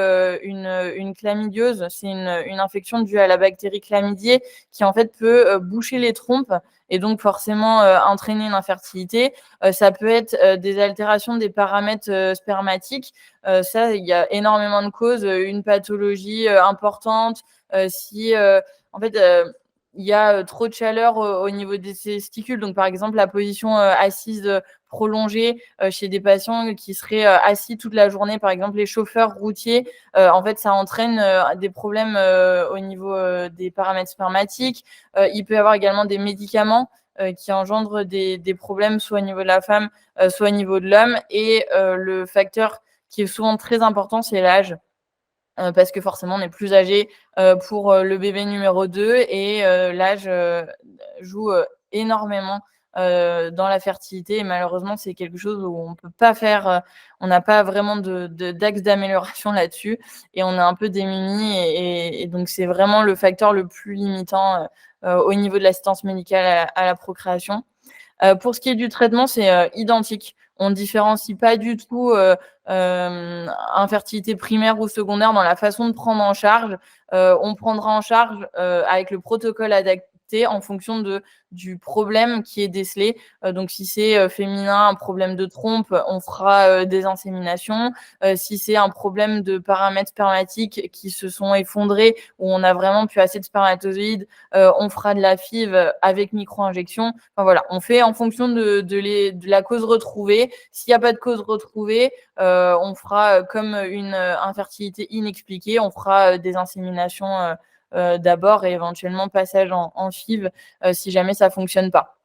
une chlamydiose, c'est une infection due à la bactérie chlamydiée qui en fait peut boucher les trompes et donc forcément entraîner une infertilité. Ça peut être des altérations des paramètres spermatiques. Ça, il y a énormément de causes. Une pathologie importante, si en fait, il y a trop de chaleur au niveau des testicules. Donc, par exemple, la position assise prolongée chez des patients qui seraient assis toute la journée, par exemple les chauffeurs routiers, en fait, ça entraîne des problèmes au niveau des paramètres spermatiques. Il peut y avoir également des médicaments qui engendrent des problèmes soit au niveau de la femme, soit au niveau de l'homme. Et le facteur qui est souvent très important, c'est l'âge. Parce que forcément, on est plus âgé pour le bébé numéro 2 et l'âge joue énormément dans la fertilité. Et malheureusement, c'est quelque chose où on peut pas faire, on n'a pas vraiment d'axe d'amélioration là-dessus et on est un peu démunis. Et donc, c'est vraiment le facteur le plus limitant au niveau de l'assistance médicale à la procréation. Pour ce qui est du traitement, c'est identique. On ne différencie pas du tout infertilité primaire ou secondaire dans la façon de prendre en charge. On prendra en charge avec le protocole adapté en fonction du problème qui est décelé. Donc, si c'est féminin, un problème de trompe, on fera des inséminations. Si c'est un problème de paramètres spermatiques qui se sont effondrés, où on a vraiment plus assez de spermatozoïdes, on fera de la FIV avec micro-injection. Enfin, voilà, on fait en fonction de la cause retrouvée. S'il n'y a pas de cause retrouvée, on fera comme une infertilité inexpliquée, on fera des inséminations d'abord et éventuellement passage en FIV si jamais ça ne fonctionne pas.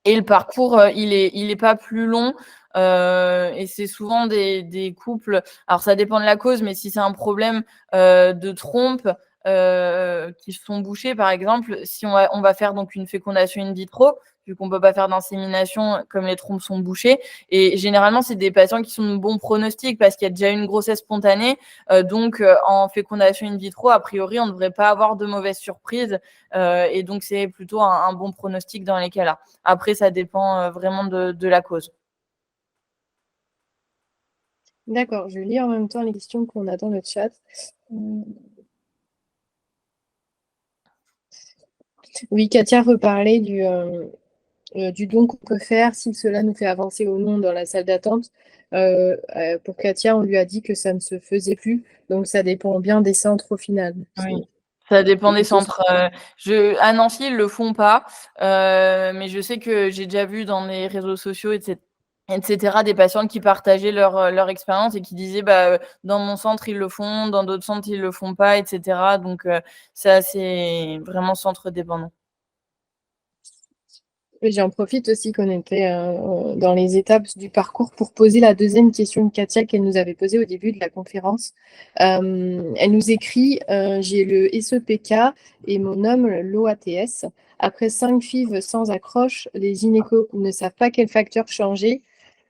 Et le parcours, il est pas plus long, et c'est souvent des couples, alors ça dépend de la cause, mais si c'est un problème, de trompe, qui sont bouchées par exemple, si on va faire donc une fécondation in vitro, vu qu'on peut pas faire d'insémination comme les trompes sont bouchées, et généralement c'est des patients qui sont de bon pronostic parce qu'il y a déjà une grossesse spontanée, donc en fécondation in vitro, a priori, on ne devrait pas avoir de mauvaises surprises, et donc c'est plutôt un bon pronostic dans les cas-là. Après, ça dépend vraiment de la cause. D'accord, je lis en même temps les questions qu'on a dans le chat. Oui, Katia reparlait du don qu'on peut faire, si cela nous fait avancer ou non dans la salle d'attente. Pour Katia, on lui a dit que ça ne se faisait plus, donc ça dépend bien des centres au final. Oui, ça dépend des plutôt centres. À Nancy, ils le font pas, mais je sais que j'ai déjà vu dans les réseaux sociaux, etc., des patientes qui partageaient leur expérience et qui disaient, bah, dans mon centre, ils le font, dans d'autres centres, ils le font pas, etc. Donc, c'est vraiment centre dépendant. J'en profite aussi qu'on était dans les étapes du parcours pour poser la deuxième question de Katia qu'elle nous avait posée au début de la conférence. Elle nous écrit j'ai le SEPK et mon homme l'OATS. Après 5 FIV sans accroche, les gynécos ne savent pas quel facteur changer.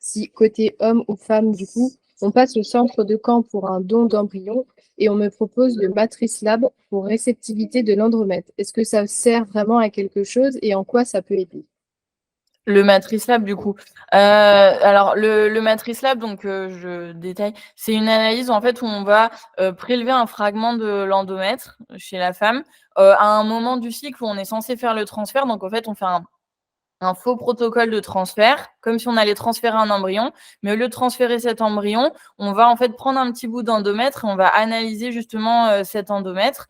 Si côté homme ou femme, du coup, on passe au centre de Caen pour un don d'embryon et on me propose le Matrice Lab pour réceptivité de l'andromètre. Est-ce que ça sert vraiment à quelque chose et en quoi ça peut aider? Le Matrice Lab, du coup. Alors le Matrice Lab, donc je détaille, c'est une analyse en fait où on va, prélever un fragment de l'endomètre chez la femme, à un moment du cycle où on est censé faire le transfert. Donc en fait, on fait un faux protocole de transfert, comme si on allait transférer un embryon, mais au lieu de transférer cet embryon, on va en fait prendre un petit bout d'endomètre et on va analyser justement cet endomètre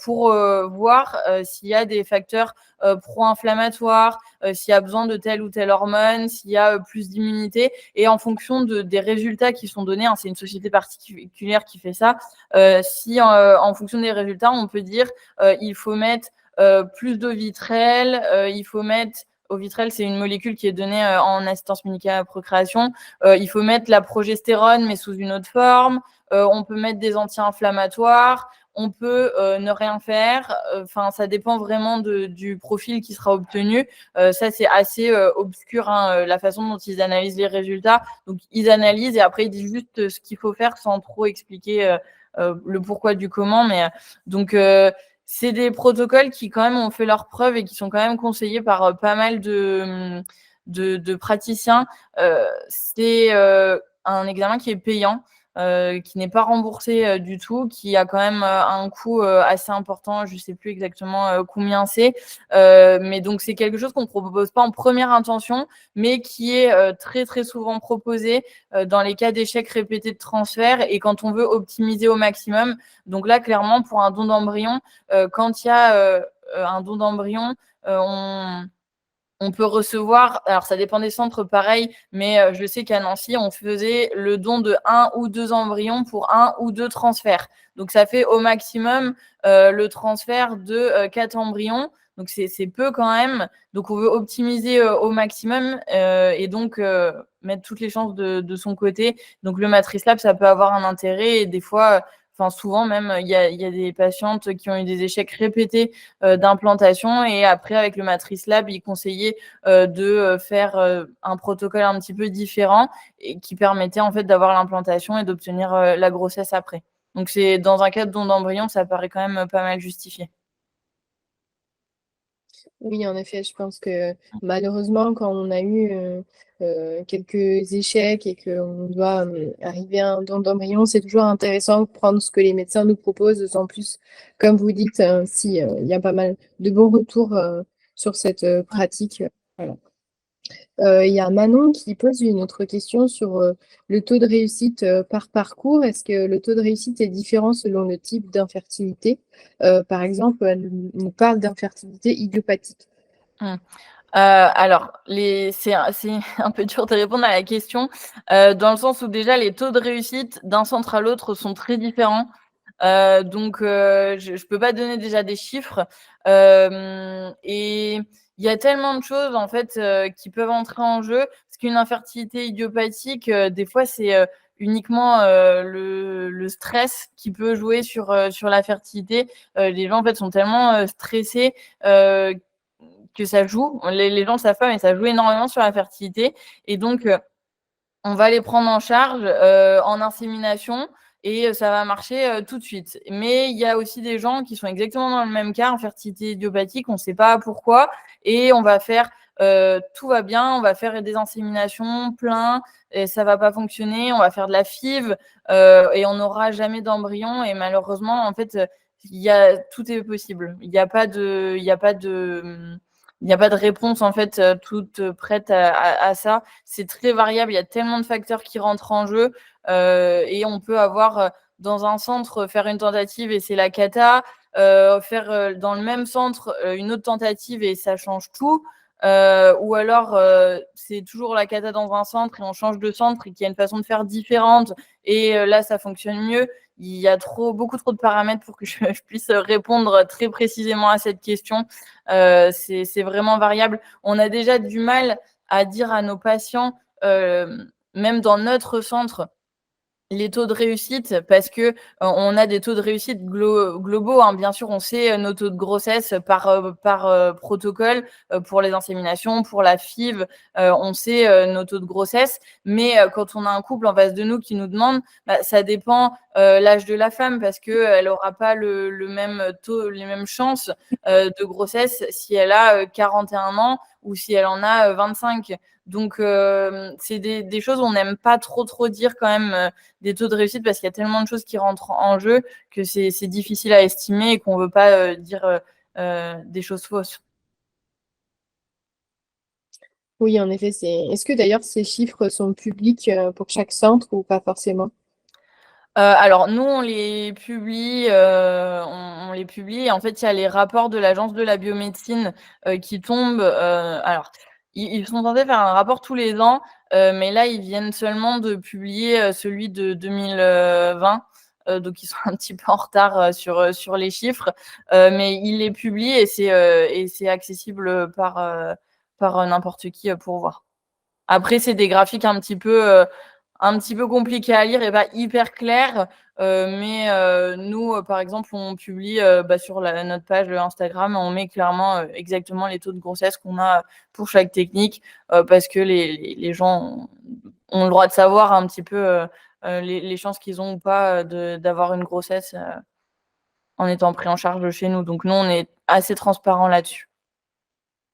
pour voir s'il y a des facteurs pro-inflammatoires, s'il y a besoin de telle ou telle hormone, s'il y a plus d'immunité, et en fonction des résultats qui sont donnés, hein, c'est une société particulière qui fait ça, si en fonction des résultats, on peut dire il faut mettre plus d'Ovitrel, il faut mettre Ovitrel, c'est une molécule qui est donnée en assistance médicale à la procréation. Il faut mettre la progestérone, mais sous une autre forme. On peut mettre des anti-inflammatoires. On peut ne rien faire. Enfin, ça dépend vraiment du profil qui sera obtenu. Ça, c'est assez obscur, hein, la façon dont ils analysent les résultats. Donc, ils analysent et après, ils disent juste ce qu'il faut faire sans trop expliquer le pourquoi du comment. Mais donc, c'est des protocoles qui quand même ont fait leurs preuves et qui sont quand même conseillés par pas mal de praticiens. C'est un examen qui est payant, qui n'est pas remboursé du tout, qui a quand même un coût assez important. Je ne sais plus exactement combien c'est, mais donc c'est quelque chose qu'on ne propose pas en première intention, mais qui est très très souvent proposé dans les cas d'échecs répétés de transfert et quand on veut optimiser au maximum. Donc là, clairement, pour un don d'embryon, quand il y a un don d'embryon, on peut recevoir, alors ça dépend des centres pareil, mais je sais qu'à Nancy, on faisait le don de 1 ou 2 embryons pour 1 ou 2 transferts. Donc ça fait au maximum le transfert de 4 embryons. Donc c'est peu quand même. Donc on veut optimiser au maximum et donc mettre toutes les chances de son côté. Donc le Matrice Lab, ça peut avoir un intérêt et des fois, enfin souvent même, il y a des patientes qui ont eu des échecs répétés d'implantation et après avec le Matrice Lab, ils conseillaient de faire un protocole un petit peu différent et qui permettait en fait d'avoir l'implantation et d'obtenir la grossesse après. Donc c'est dans un cas de don d'embryon, ça paraît quand même pas mal justifié. Oui, en effet, je pense que malheureusement, quand on a eu quelques échecs et qu'on doit arriver à un don d'embryon, c'est toujours intéressant de prendre ce que les médecins nous proposent, d'autant plus, comme vous dites, si il y a pas mal de bons retours sur cette pratique. Voilà. Il y a Manon qui pose une autre question sur le taux de réussite par parcours. Est-ce que le taux de réussite est différent selon le type d'infertilité? Par exemple, elle nous parle d'infertilité idiopathique. Mmh. Alors, c'est un peu dur de répondre à la question, dans le sens où déjà les taux de réussite d'un centre à l'autre sont très différents. Donc, je ne peux pas donner déjà des chiffres. Et il y a tellement de choses en fait qui peuvent entrer en jeu. Parce qu'une infertilité idiopathique, des fois, c'est uniquement le stress qui peut jouer sur la fertilité. Les gens en fait sont tellement stressés que ça joue. Les gens ne savent pas, mais ça joue énormément sur la fertilité. Et donc, on va les prendre en charge en insémination et ça va marcher tout de suite. Mais il y a aussi des gens qui sont exactement dans le même cas, infertilité idiopathique, on ne sait pas pourquoi, et on va faire tout va bien, on va faire des inséminations plein, et ça va pas fonctionner, on va faire de la FIV et on n'aura jamais d'embryon. Et malheureusement, en fait, tout est possible. Il n'y a pas de réponse en fait toute prête à ça. C'est très variable, il y a tellement de facteurs qui rentrent en jeu et on peut avoir dans un centre faire une tentative et c'est la cata, faire dans le même centre une autre tentative et ça change tout. Ou alors c'est toujours la cata dans un centre et on change de centre et qu'il y a une façon de faire différente et là ça fonctionne mieux. Il y a beaucoup trop de paramètres pour que je puisse répondre très précisément à cette question. C'est vraiment variable. On a déjà du mal à dire à nos patients, même dans notre centre, les taux de réussite, parce que on a des taux de réussite globaux, hein. Bien sûr, on sait nos taux de grossesse par protocole pour les inséminations, pour la FIV, on sait nos taux de grossesse. Mais quand on a un couple en face de nous qui nous demande, ça dépend l'âge de la femme, parce qu'elle n'aura pas le même taux, les mêmes chances de grossesse si elle a 41 ans ou si elle en a 25. Donc, c'est des choses où on n'aime pas trop dire quand même des taux de réussite parce qu'il y a tellement de choses qui rentrent en jeu que c'est difficile à estimer et qu'on ne veut pas dire des choses fausses. Oui, en effet, Est-ce que d'ailleurs ces chiffres sont publics pour chaque centre ou pas forcément? Alors nous, on les publie, on les publie et en fait, il y a les rapports de l'Agence de la biomédecine qui tombent. Alors, ils sont censés faire un rapport tous les ans, mais là, ils viennent seulement de publier celui de 2020. Donc ils sont un petit peu en retard sur les chiffres, mais ils les publient et c'est accessible par n'importe qui pour voir. Après, c'est des graphiques un petit peu compliqués à lire et pas hyper clairs. Mais nous, par exemple, on publie sur notre page Instagram, on met clairement exactement les taux de grossesse qu'on a pour chaque technique parce que les gens ont le droit de savoir un petit peu les chances qu'ils ont ou pas d'avoir une grossesse en étant pris en charge chez nous. Donc nous, on est assez transparent là-dessus.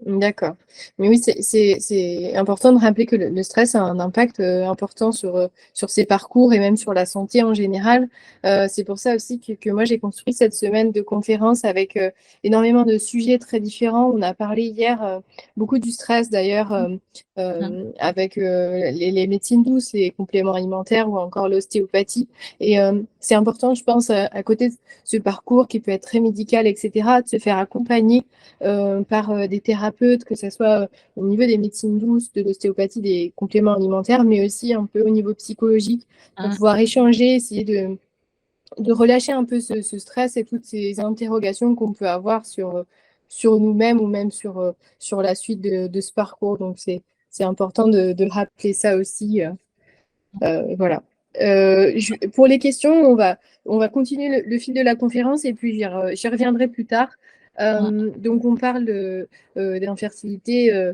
D'accord. Mais oui, c'est important de rappeler que le stress a un impact important sur ces parcours et même sur la santé en général. C'est pour ça aussi que moi, j'ai construit cette semaine de conférences avec énormément de sujets très différents. On a parlé hier beaucoup du stress d'ailleurs avec les médecines douces, les compléments alimentaires ou encore l'ostéopathie. Et c'est important, je pense, à côté de ce parcours qui peut être très médical, etc., de se faire accompagner par des thérapeutes, que ce soit au niveau des médecines douces, de l'ostéopathie, des compléments alimentaires, mais aussi un peu au niveau psychologique, pour pouvoir échanger, essayer de relâcher un peu ce stress et toutes ces interrogations qu'on peut avoir sur nous-mêmes ou même sur la suite de ce parcours. Donc, c'est important de rappeler ça aussi. Voilà. Pour les questions, on va continuer le fil de la conférence et puis j'y reviendrai plus tard. Donc, on parle d'infertilité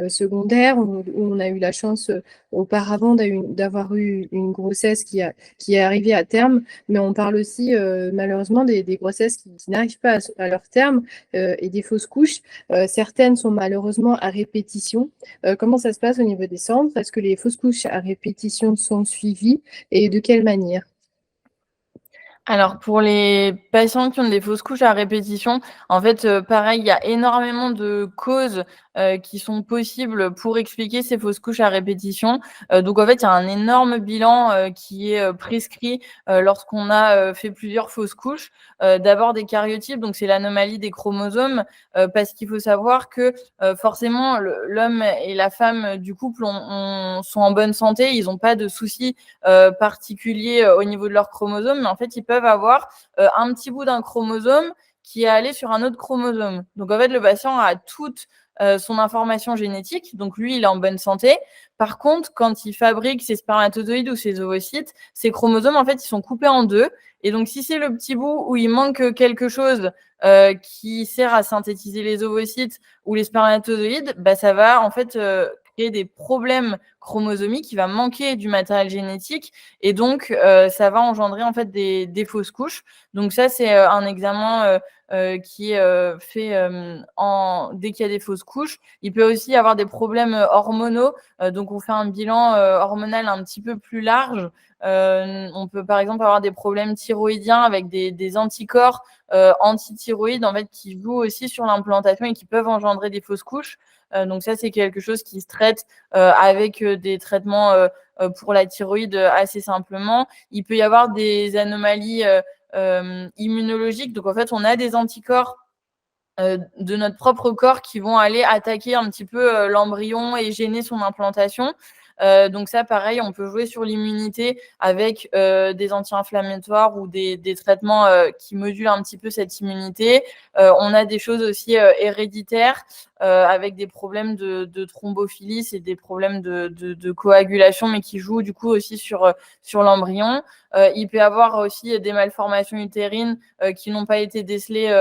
secondaire, où on a eu la chance auparavant d'avoir eu une grossesse qui est arrivée à terme, mais on parle aussi malheureusement des grossesses qui n'arrivent pas à leur terme et des fausses couches. Certaines sont malheureusement à répétition. Comment ça se passe au niveau des centres? Est-ce que les fausses couches à répétition sont suivies et de quelle manière? Alors pour les patients qui ont des fausses couches à répétition, en fait, pareil, il y a énormément de causes, qui sont possibles pour expliquer ces fausses couches à répétition. Donc en fait, il y a un énorme bilan, qui est, prescrit, lorsqu'on a, fait plusieurs fausses couches. D'abord des karyotypes, donc c'est l'anomalie des chromosomes, parce qu'il faut savoir que, forcément l'homme et la femme du couple sont en bonne santé, ils n'ont pas de soucis, particuliers, au niveau de leurs chromosomes, mais en fait, ils peuvent peuvent avoir un petit bout d'un chromosome qui est allé sur un autre chromosome. Donc, en fait, le patient a toute son information génétique. Donc, lui, il est en bonne santé. Par contre, quand il fabrique ses spermatozoïdes ou ses ovocytes, ces chromosomes, en fait, ils sont coupés en deux. Et donc, si c'est le petit bout où il manque quelque chose qui sert à synthétiser les ovocytes ou les spermatozoïdes, bah, ça va en fait créer des problèmes chromosomiques, il va manquer du matériel génétique et donc ça va engendrer en fait des fausses couches. Donc ça, c'est un examen qui est fait dès qu'il y a des fausses couches. Il peut aussi y avoir des problèmes hormonaux, donc on fait un bilan hormonal un petit peu plus large. On peut par exemple avoir des problèmes thyroïdiens avec des anticorps antithyroïdes en fait, qui jouent aussi sur l'implantation et qui peuvent engendrer des fausses couches. Donc ça, c'est quelque chose qui se traite avec des traitements pour la thyroïde assez simplement. Il peut y avoir des anomalies immunologiques. Donc en fait, on a des anticorps de notre propre corps qui vont aller attaquer un petit peu l'embryon et gêner son implantation. Donc ça, pareil, on peut jouer sur l'immunité avec des anti-inflammatoires ou des traitements qui modulent un petit peu cette immunité. On a des choses aussi héréditaires avec des problèmes de thrombophilie, c'est des problèmes de coagulation, mais qui jouent du coup aussi sur l'embryon. Il peut y avoir aussi des malformations utérines qui n'ont pas été décelées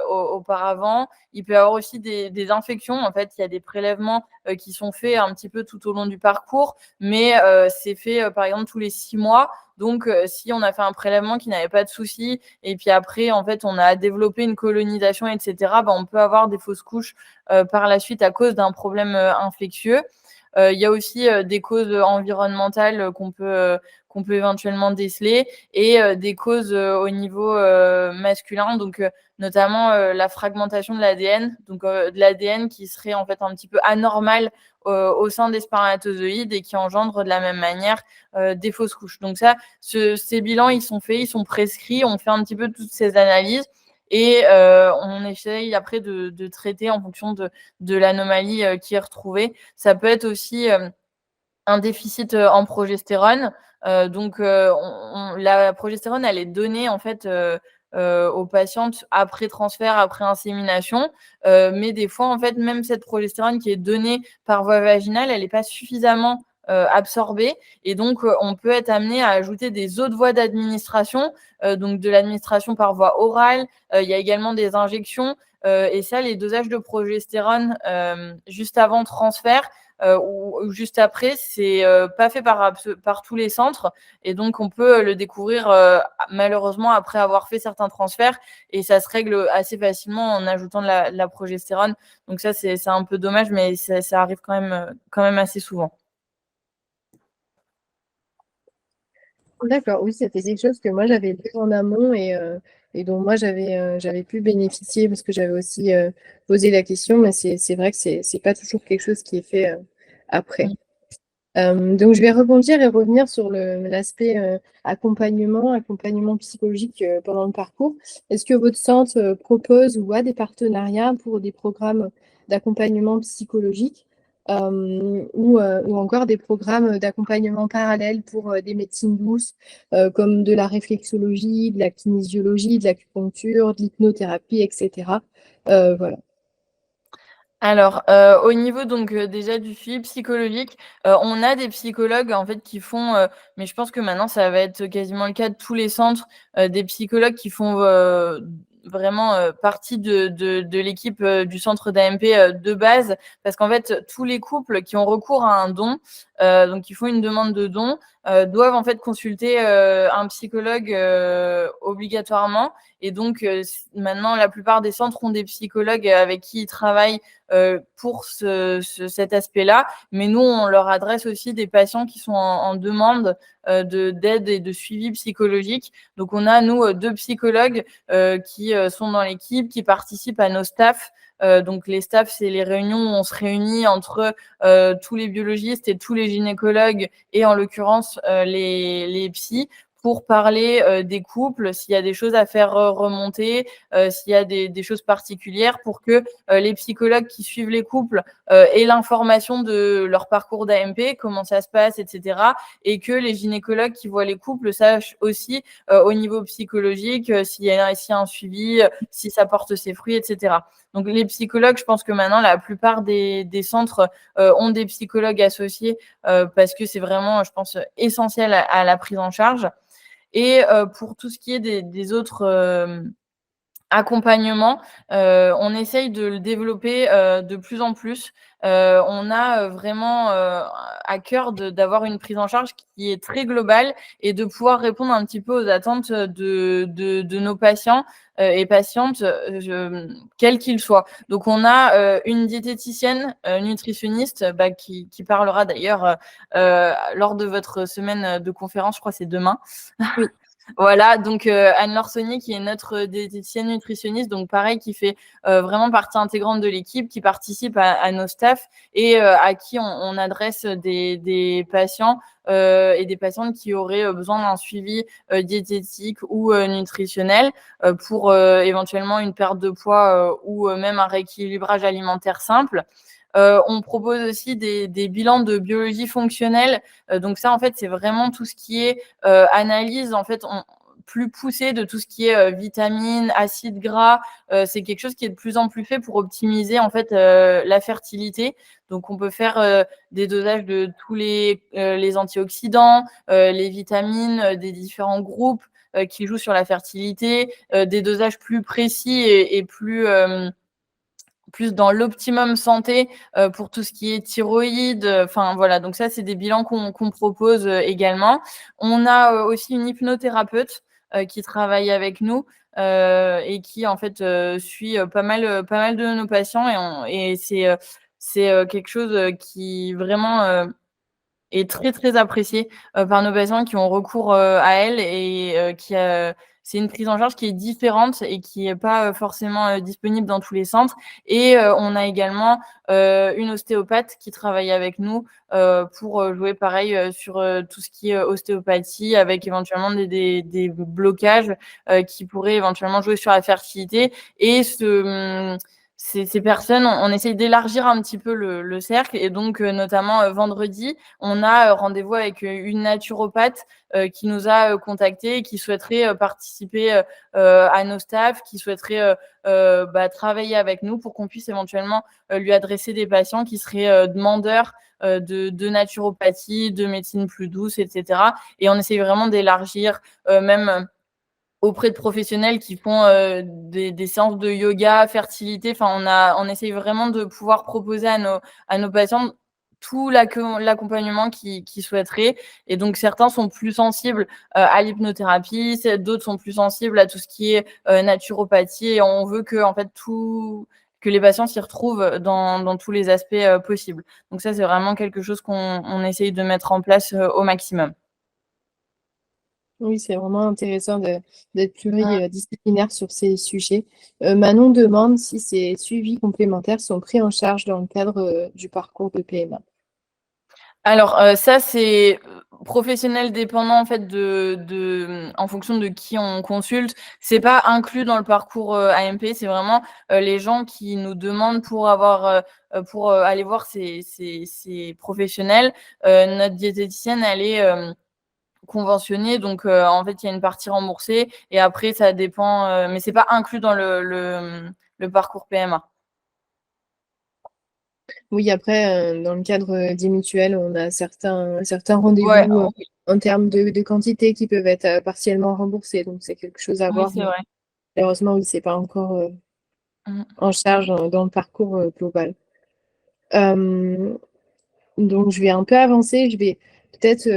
auparavant. Il peut y avoir aussi des infections. En fait, il y a des prélèvements qui sont faits un petit peu tout au long du parcours, mais c'est fait par exemple tous les 6 mois. Donc, si on a fait un prélèvement qui n'avait pas de souci, et puis après, en fait, on a développé une colonisation, etc., bah, on peut avoir des fausses couches par la suite à cause d'un problème infectieux. Il y a aussi des causes environnementales qu'on peut éventuellement déceler et des causes au niveau masculin, donc notamment la fragmentation de l'ADN, donc de l'ADN qui serait en fait un petit peu anormal au sein des spermatozoïdes et qui engendre de la même manière des fausses couches. Donc ça, ces bilans, ils sont faits, ils sont prescrits, on fait un petit peu toutes ces analyses et on essaye après de traiter en fonction de l'anomalie qui est retrouvée. Ça peut être aussi un déficit en progestérone. Donc, la progestérone, elle est donnée en fait aux patientes après transfert, après insémination. Mais des fois, en fait, même cette progestérone qui est donnée par voie vaginale, elle n'est pas suffisamment absorbée. Et donc, on peut être amené à ajouter des autres voies d'administration, donc de l'administration par voie orale. Il y a également des injections. Et ça, les dosages de progestérone juste avant transfert, ou juste après, c'est pas fait par tous les centres et donc on peut le découvrir malheureusement après avoir fait certains transferts et ça se règle assez facilement en ajoutant de la progestérone. Donc ça, c'est un peu dommage, mais ça arrive quand même assez souvent. D'accord, oui, c'était quelque chose que moi j'avais lu en amont et dont moi j'avais pu bénéficier parce que j'avais aussi posé la question, mais c'est vrai que c'est pas toujours quelque chose qui est fait après. Donc je vais rebondir et revenir sur l'aspect accompagnement psychologique pendant le parcours. Est-ce que votre centre propose ou a des partenariats pour des programmes d'accompagnement psychologique ou encore des programmes d'accompagnement parallèles pour des médecines douces comme de la réflexologie, de la kinésiologie, de l'acupuncture, de l'hypnothérapie, etc. Voilà. Alors, au niveau donc déjà du suivi psychologique, on a des psychologues en fait qui font, mais je pense que maintenant ça va être quasiment le cas de tous les centres, des psychologues qui font, vraiment, partie de l'équipe, du centre d'AMP, de base. Parce qu'en fait, tous les couples qui ont recours à un don, donc qui font une demande de don, doivent en fait consulter, un psychologue, obligatoirement et donc maintenant la plupart des centres ont des psychologues avec qui ils travaillent pour cet aspect-là. Mais nous, on leur adresse aussi des patients qui sont en demande d'aide et de suivi psychologique. Donc, on a, nous, 2 psychologues qui sont dans l'équipe, qui participent à nos staffs. Donc, les staffs, c'est les réunions où on se réunit entre tous les biologistes et tous les gynécologues et en l'occurrence les psys pour parler des couples, s'il y a des choses à faire remonter, s'il y a des choses particulières, pour que les psychologues qui suivent les couples aient l'information de leur parcours d'AMP, comment ça se passe, etc. Et que les gynécologues qui voient les couples sachent aussi au niveau psychologique s'il y a un suivi, si ça porte ses fruits, etc. Donc les psychologues, je pense que maintenant la plupart des centres ont des psychologues associés parce que c'est vraiment, je pense, essentiel à la prise en charge. Et pour tout ce qui est des autres accompagnement, on essaye de le développer de plus en plus. On a vraiment à cœur d'avoir une prise en charge qui est très globale et de pouvoir répondre un petit peu aux attentes de nos patients et patientes, quels qu'ils soient. Donc, on a une diététicienne nutritionniste qui parlera d'ailleurs lors de votre semaine de conférence, je crois que c'est demain. Oui. Voilà, donc Anne-Laure Saunier qui est notre diététicienne nutritionniste, donc pareil, qui fait vraiment partie intégrante de l'équipe, qui participe à nos staffs et à qui on adresse des patients et des patientes qui auraient besoin d'un suivi diététique ou nutritionnel pour éventuellement une perte de poids ou même un rééquilibrage alimentaire simple. On propose aussi des bilans de biologie fonctionnelle. Donc ça, en fait, c'est vraiment tout ce qui est analyse, en fait, plus poussée de tout ce qui est vitamines, acides gras. C'est quelque chose qui est de plus en plus fait pour optimiser, en fait, la fertilité. Donc, on peut faire des dosages de tous les antioxydants, les vitamines des différents groupes qui jouent sur la fertilité, des dosages plus précis et plus dans l'optimum santé pour tout ce qui est thyroïde. Enfin, voilà. Donc ça, c'est des bilans qu'on propose également. On a aussi une hypnothérapeute qui travaille avec nous et qui, en fait, suit pas mal de nos patients. Et c'est quelque chose qui vraiment est très, très appréciée par nos patients qui ont recours à elle et c'est une prise en charge qui est différente et qui est pas forcément disponible dans tous les centres. Et on a également une ostéopathe qui travaille avec nous pour jouer pareil sur tout ce qui est ostéopathie, avec éventuellement des blocages qui pourraient éventuellement jouer sur la fertilité. Et ces personnes, on essaye d'élargir un petit peu le cercle. Et donc, notamment vendredi, on a rendez-vous avec une naturopathe qui nous a contactés et qui souhaiterait participer à nos staffs, qui souhaiterait travailler avec nous pour qu'on puisse éventuellement lui adresser des patients qui seraient demandeurs de naturopathie, de médecine plus douce, etc. Et on essaye vraiment d'élargir même auprès de professionnels qui font des séances de yoga, fertilité. Enfin, on essaye vraiment de pouvoir proposer à nos patients tout l'accompagnement qu'ils souhaiteraient. Et donc, certains sont plus sensibles à l'hypnothérapie, d'autres sont plus sensibles à tout ce qui est naturopathie. Et on veut que, en fait, que les patients s'y retrouvent dans tous les aspects possibles. Donc ça, c'est vraiment quelque chose qu'on essaye de mettre en place au maximum. Oui, c'est vraiment intéressant d'être pluridisciplinaire sur ces sujets. Manon demande si ces suivis complémentaires sont pris en charge dans le cadre du parcours de PMA. Alors, ça, c'est professionnel dépendant, en fait, en fonction de qui on consulte. C'est pas inclus dans le parcours AMP. C'est vraiment les gens qui nous demandent pour aller voir ces professionnels. Notre diététicienne, elle est conventionnée. Donc, en fait, il y a une partie remboursée. Et après, ça dépend. Mais c'est pas inclus dans le parcours PMA. Oui, après, dans le cadre des mutuelles, on a certains Ouais, rendez-vous en termes de quantité qui peuvent être partiellement remboursés. Donc, c'est quelque chose à oui, voir. c'est Mais vrai. malheureusement, oui, c'est pas encore Mm. en charge dans le parcours global. Euh, donc, je vais un peu avancer. Je vais peut-être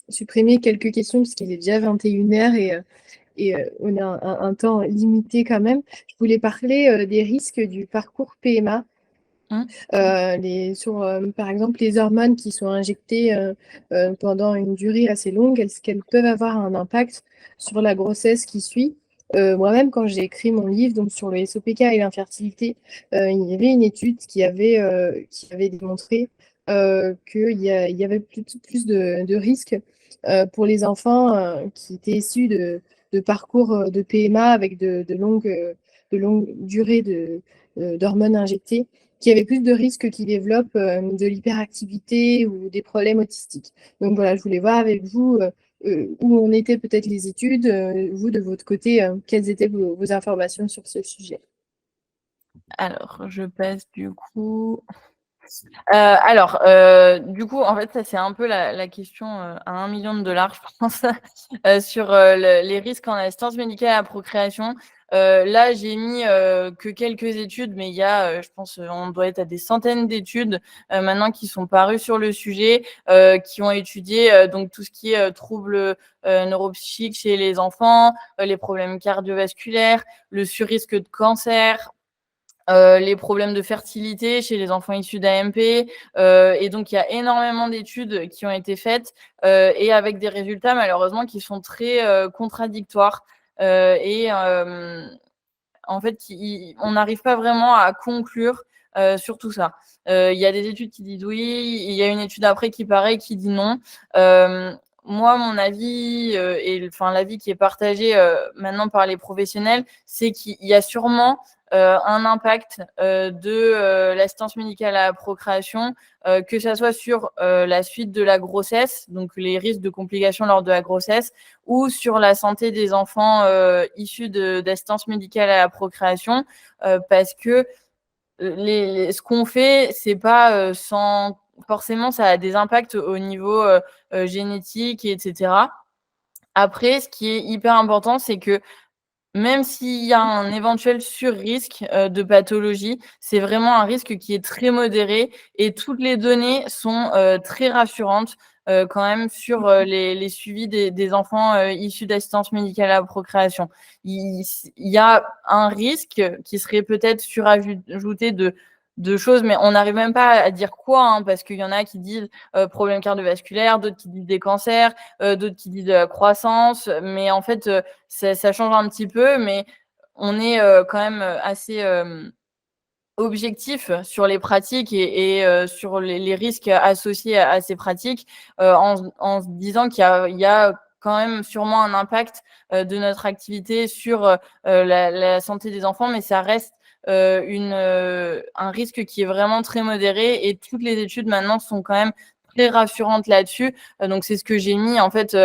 supprimer quelques questions parce qu'il est déjà 21h et on a un temps limité quand même. Je voulais parler des risques du parcours PMA. Mm. Par exemple, les hormones qui sont injectées pendant une durée assez longue, est-ce qu'elles peuvent avoir un impact sur la grossesse qui suit? Moi-même, quand j'ai écrit mon livre donc sur le SOPK et l'infertilité, il y avait une étude qui avait démontré qu'il y avait plus de risques pour les enfants qui étaient issus de parcours de PMA avec de longues durées d'hormones injectées, qui avaient plus de risques qu'ils développent de l'hyperactivité ou des problèmes autistiques. Donc voilà, je voulais voir avec vous où en étaient peut-être les études, vous de votre côté, quelles étaient vos informations sur ce sujet. Alors, je passe du coup. Du coup, en fait, ça, c'est un peu la question à 1 million de dollars, je pense, sur les risques en assistance médicale à la procréation. Là, j'ai mis que quelques études, mais il y a, je pense, on doit être à des centaines d'études maintenant qui sont parues sur le sujet, qui ont étudié donc tout ce qui est troubles neuropsychiques chez les enfants, les problèmes cardiovasculaires, le surrisque de cancer, les problèmes de fertilité chez les enfants issus d'AMP. Et donc, il y a énormément d'études qui ont été faites et avec des résultats malheureusement qui sont très contradictoires. En fait, on n'arrive pas vraiment à conclure sur tout ça. Il y a des études qui disent oui, il y a une étude après qui paraît qui dit non. Moi, mon avis et enfin l'avis qui est partagé maintenant par les professionnels, c'est qu'il y a sûrement un impact de l'assistance médicale à la procréation, que ça soit sur la suite de la grossesse, donc les risques de complications lors de la grossesse, ou sur la santé des enfants issus d'assistance médicale à la procréation, parce que ce qu'on fait, c'est pas sans forcément, ça a des impacts au niveau génétique, etc. Après, ce qui est hyper important, c'est que même s'il y a un éventuel sur-risque de pathologie, c'est vraiment un risque qui est très modéré et toutes les données sont très rassurantes quand même sur les suivis des enfants issus d'assistance médicale à la procréation. Il y a un risque qui serait peut-être surajouté de choses, mais on n'arrive même pas à dire quoi, hein, parce qu'il y en a qui disent problèmes cardiovasculaires, d'autres qui disent des cancers, d'autres qui disent de la croissance, mais en fait, ça change un petit peu, mais on est quand même assez objectif sur les pratiques et sur les risques associés à ces pratiques, en se disant qu'il y a quand même sûrement un impact de notre activité sur la santé des enfants, mais ça reste un risque qui est vraiment très modéré et toutes les études maintenant sont quand même très rassurantes là-dessus. Donc c'est ce que j'ai mis en fait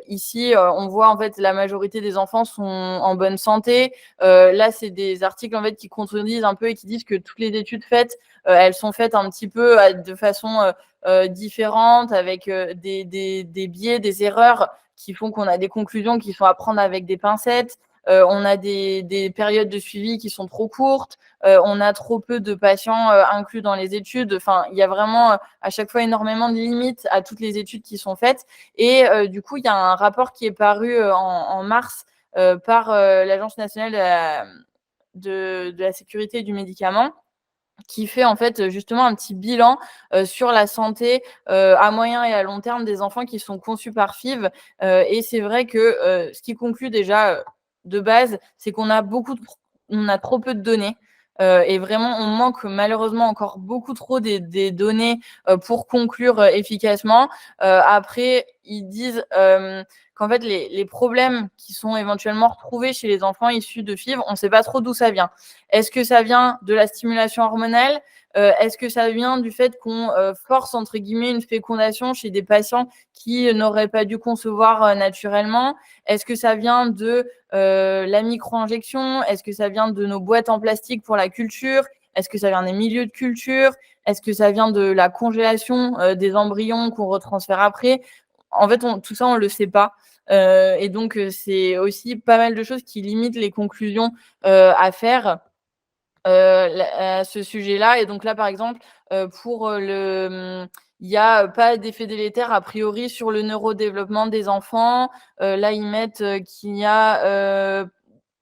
ici. On voit en fait la majorité des enfants sont en bonne santé. Là, c'est des articles en fait qui contredisent un peu et qui disent que toutes les études faites, elles sont faites un petit peu de façon différente, avec des biais, des erreurs qui font qu'on a des conclusions qui sont à prendre avec des pincettes. On a des périodes de suivi qui sont trop courtes. On a trop peu de patients inclus dans les études. Enfin, il y a vraiment à chaque fois énormément de limites à toutes les études qui sont faites. Et du coup, il y a un rapport qui est paru en mars par l'Agence nationale de la sécurité du médicament, qui fait en fait justement un petit bilan sur la santé à moyen et à long terme des enfants qui sont conçus par FIV. Et c'est vrai que ce qui conclut déjà de base, c'est on a trop peu de données. Et vraiment, on manque malheureusement encore beaucoup trop des données pour conclure efficacement. Après, ils disent qu'en fait, les problèmes qui sont éventuellement retrouvés chez les enfants issus de FIV, on ne sait pas trop d'où ça vient. Est-ce que ça vient de la stimulation hormonale? Est-ce que ça vient du fait qu'on force, entre guillemets, une fécondation chez des patients qui n'auraient pas dû concevoir naturellement? Est-ce que ça vient de la micro-injection? Est-ce que ça vient de nos boîtes en plastique pour la culture? Est-ce que ça vient des milieux de culture? Est-ce que ça vient de la congélation des embryons qu'on retransfère après? En fait, tout ça, on ne le sait pas. Et donc, c'est aussi pas mal de choses qui limitent les conclusions à faire à ce sujet-là. Et donc là, par exemple, il n'y a pas d'effet délétère a priori sur le neurodéveloppement des enfants. Là, ils mettent qu'il y a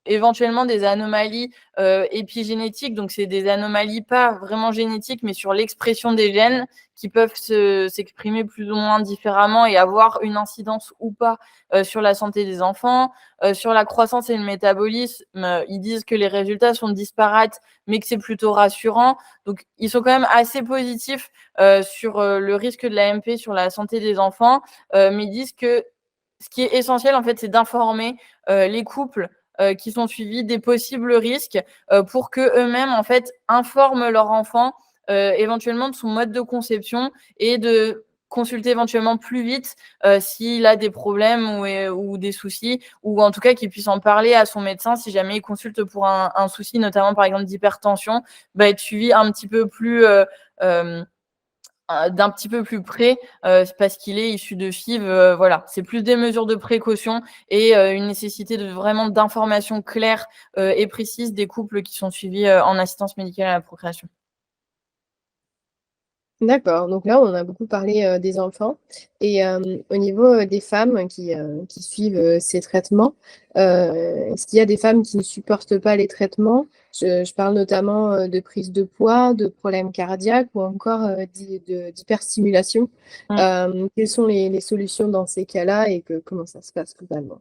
éventuellement des anomalies épigénétiques, donc c'est des anomalies pas vraiment génétiques, mais sur l'expression des gènes qui peuvent s'exprimer plus ou moins différemment et avoir une incidence ou pas sur la santé des enfants. Sur la croissance et le métabolisme, ils disent que les résultats sont disparates, mais que c'est plutôt rassurant. Donc, ils sont quand même assez positifs sur le risque de l'AMP sur la santé des enfants, mais ils disent que ce qui est essentiel, en fait, c'est d'informer les couples qui sont suivis des possibles risques pour que eux-mêmes en fait informent leur enfant éventuellement de son mode de conception et de consulter éventuellement plus vite s'il a des problèmes ou des soucis, ou en tout cas qu'il puisse en parler à son médecin si jamais il consulte pour un souci, notamment par exemple d'hypertension, être suivi un petit peu plus d'un petit peu plus près, parce qu'il est issu de FIV, voilà. C'est plus des mesures de précaution et une nécessité de vraiment d'informations claires, et précises des couples qui sont suivis, en assistance médicale à la procréation. D'accord, donc là, on a beaucoup parlé, des enfants et au niveau, des femmes qui suivent, ces traitements, est-ce qu'il y a des femmes qui ne supportent pas les traitements? Je parle notamment, de prise de poids, de problèmes cardiaques ou encore, d'hyperstimulation. Mmh. Quelles sont les solutions dans ces cas-là et comment ça se passe globalement?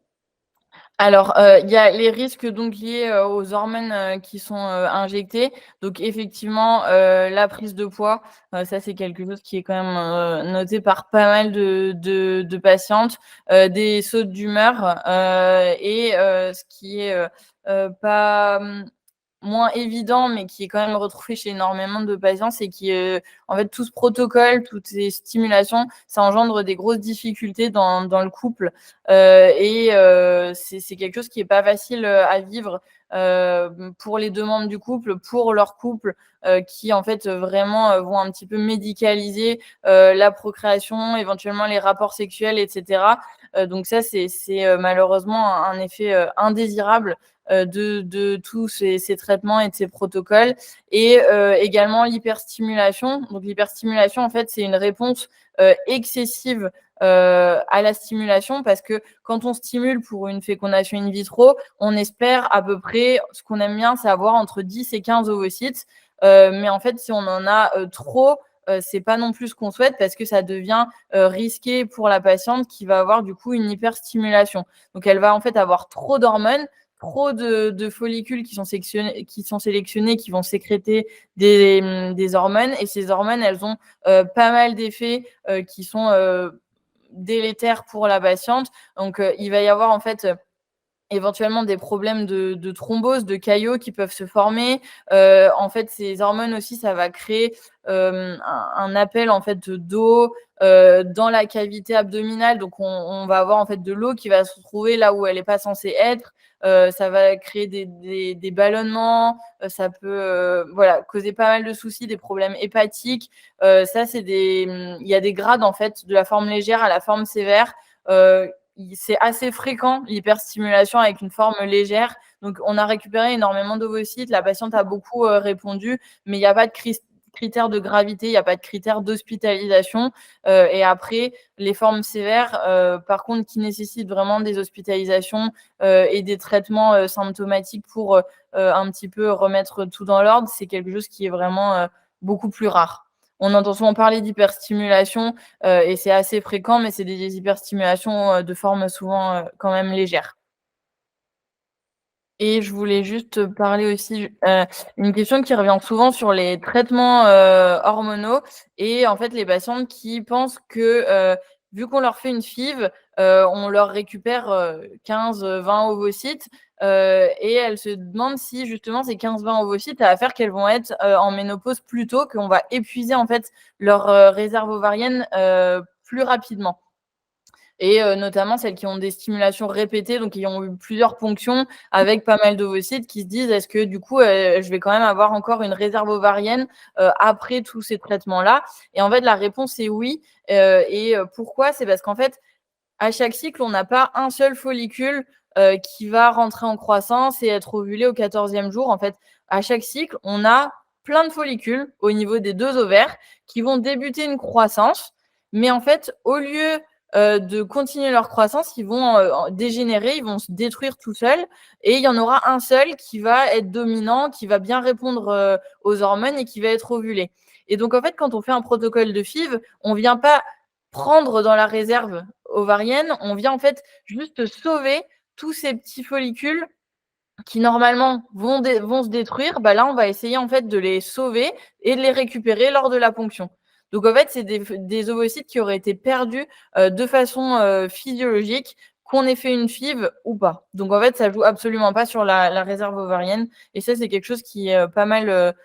Alors, il y a les risques donc liés, aux hormones, qui sont, injectées. Donc effectivement, la prise de poids, ça c'est quelque chose qui est quand même, noté par pas mal de patientes, des sautes d'humeur, et ce qui est, pas, moins évident, mais qui est quand même retrouvé chez énormément de patients, c'est en fait, tout ce protocole, toutes ces stimulations, ça engendre des grosses difficultés dans le couple. C'est quelque chose qui est pas facile à vivre pour les deux membres du couple, pour leur couple, qui en fait vraiment vont un petit peu médicaliser la procréation, éventuellement les rapports sexuels, etc. Donc ça, c'est malheureusement un effet indésirable de tous ces traitements et de ces protocoles. Et également l'hyperstimulation. Donc l'hyperstimulation, en fait, c'est une réponse excessive à la stimulation, parce que quand on stimule pour une fécondation in vitro, on espère à peu près, ce qu'on aime bien, c'est avoir entre 10 et 15 ovocytes. Mais en fait, si on en a trop, c'est pas non plus ce qu'on souhaite, parce que ça devient risqué pour la patiente qui va avoir du coup une hyperstimulation. Donc elle va en fait avoir trop d'hormones, trop de follicules qui sont sélectionnés, qui vont sécréter des hormones. Et ces hormones, elles ont pas mal d'effets qui sont délétères pour la patiente. Donc, il va y avoir en fait éventuellement des problèmes de thrombose, de caillots qui peuvent se former. En fait, ces hormones aussi, ça va créer un appel en fait d'eau dans la cavité abdominale. Donc, on va avoir en fait de l'eau qui va se retrouver là où elle n'est pas censée être. Ça va créer des ballonnements. Ça peut voilà, causer pas mal de soucis, des problèmes hépatiques. Ça, il y a des grades en fait, de la forme légère à la forme sévère. C'est assez fréquent, l'hyperstimulation avec une forme légère. Donc, on a récupéré énormément d'ovocytes. La patiente a beaucoup répondu, mais il n'y a pas de critères de gravité, il n'y a pas de critères d'hospitalisation. Et après, les formes sévères, par contre, qui nécessitent vraiment des hospitalisations et des traitements symptomatiques pour un petit peu remettre tout dans l'ordre, c'est quelque chose qui est vraiment beaucoup plus rare. On entend souvent parler d'hyperstimulation et c'est assez fréquent, mais c'est des hyperstimulations de forme souvent quand même légère. Et je voulais juste parler aussi, une question qui revient souvent sur les traitements hormonaux, et en fait les patientes qui pensent que vu qu'on leur fait une FIV, on leur récupère 15-20 ovocytes, et elles se demandent si justement ces 15-20 ovocytes, ça va faire qu'elles vont être en ménopause plus tôt, qu'on va épuiser en fait leur réserve ovarienne plus rapidement. Et notamment celles qui ont des stimulations répétées, donc qui ont eu plusieurs ponctions avec pas mal d'ovocytes, qui se disent: «Est-ce que du coup, je vais quand même avoir encore une réserve ovarienne après tous ces traitements-là?» Et en fait, la réponse est oui. Et pourquoi? C'est parce qu'en fait, à chaque cycle, on n'a pas un seul follicule qui va rentrer en croissance et être ovulé au 14e jour. En fait, à chaque cycle, on a plein de follicules au niveau des 2 ovaires qui vont débuter une croissance. Mais en fait, au lieu de continuer leur croissance, ils vont dégénérer, ils vont se détruire tout seuls, et il y en aura un seul qui va être dominant, qui va bien répondre aux hormones et qui va être ovulé. Et donc, en fait, quand on fait un protocole de FIV, on ne vient pas prendre dans la réserve ovarienne, on vient en fait juste sauver tous ces petits follicules qui normalement vont se détruire. Là, on va essayer en fait de les sauver et de les récupérer lors de la ponction. Donc en fait, c'est des ovocytes qui auraient été perdus de façon physiologique, qu'on ait fait une FIV ou pas. Donc en fait, ça joue absolument pas sur la réserve ovarienne. Et ça, c'est quelque chose qui est pas mal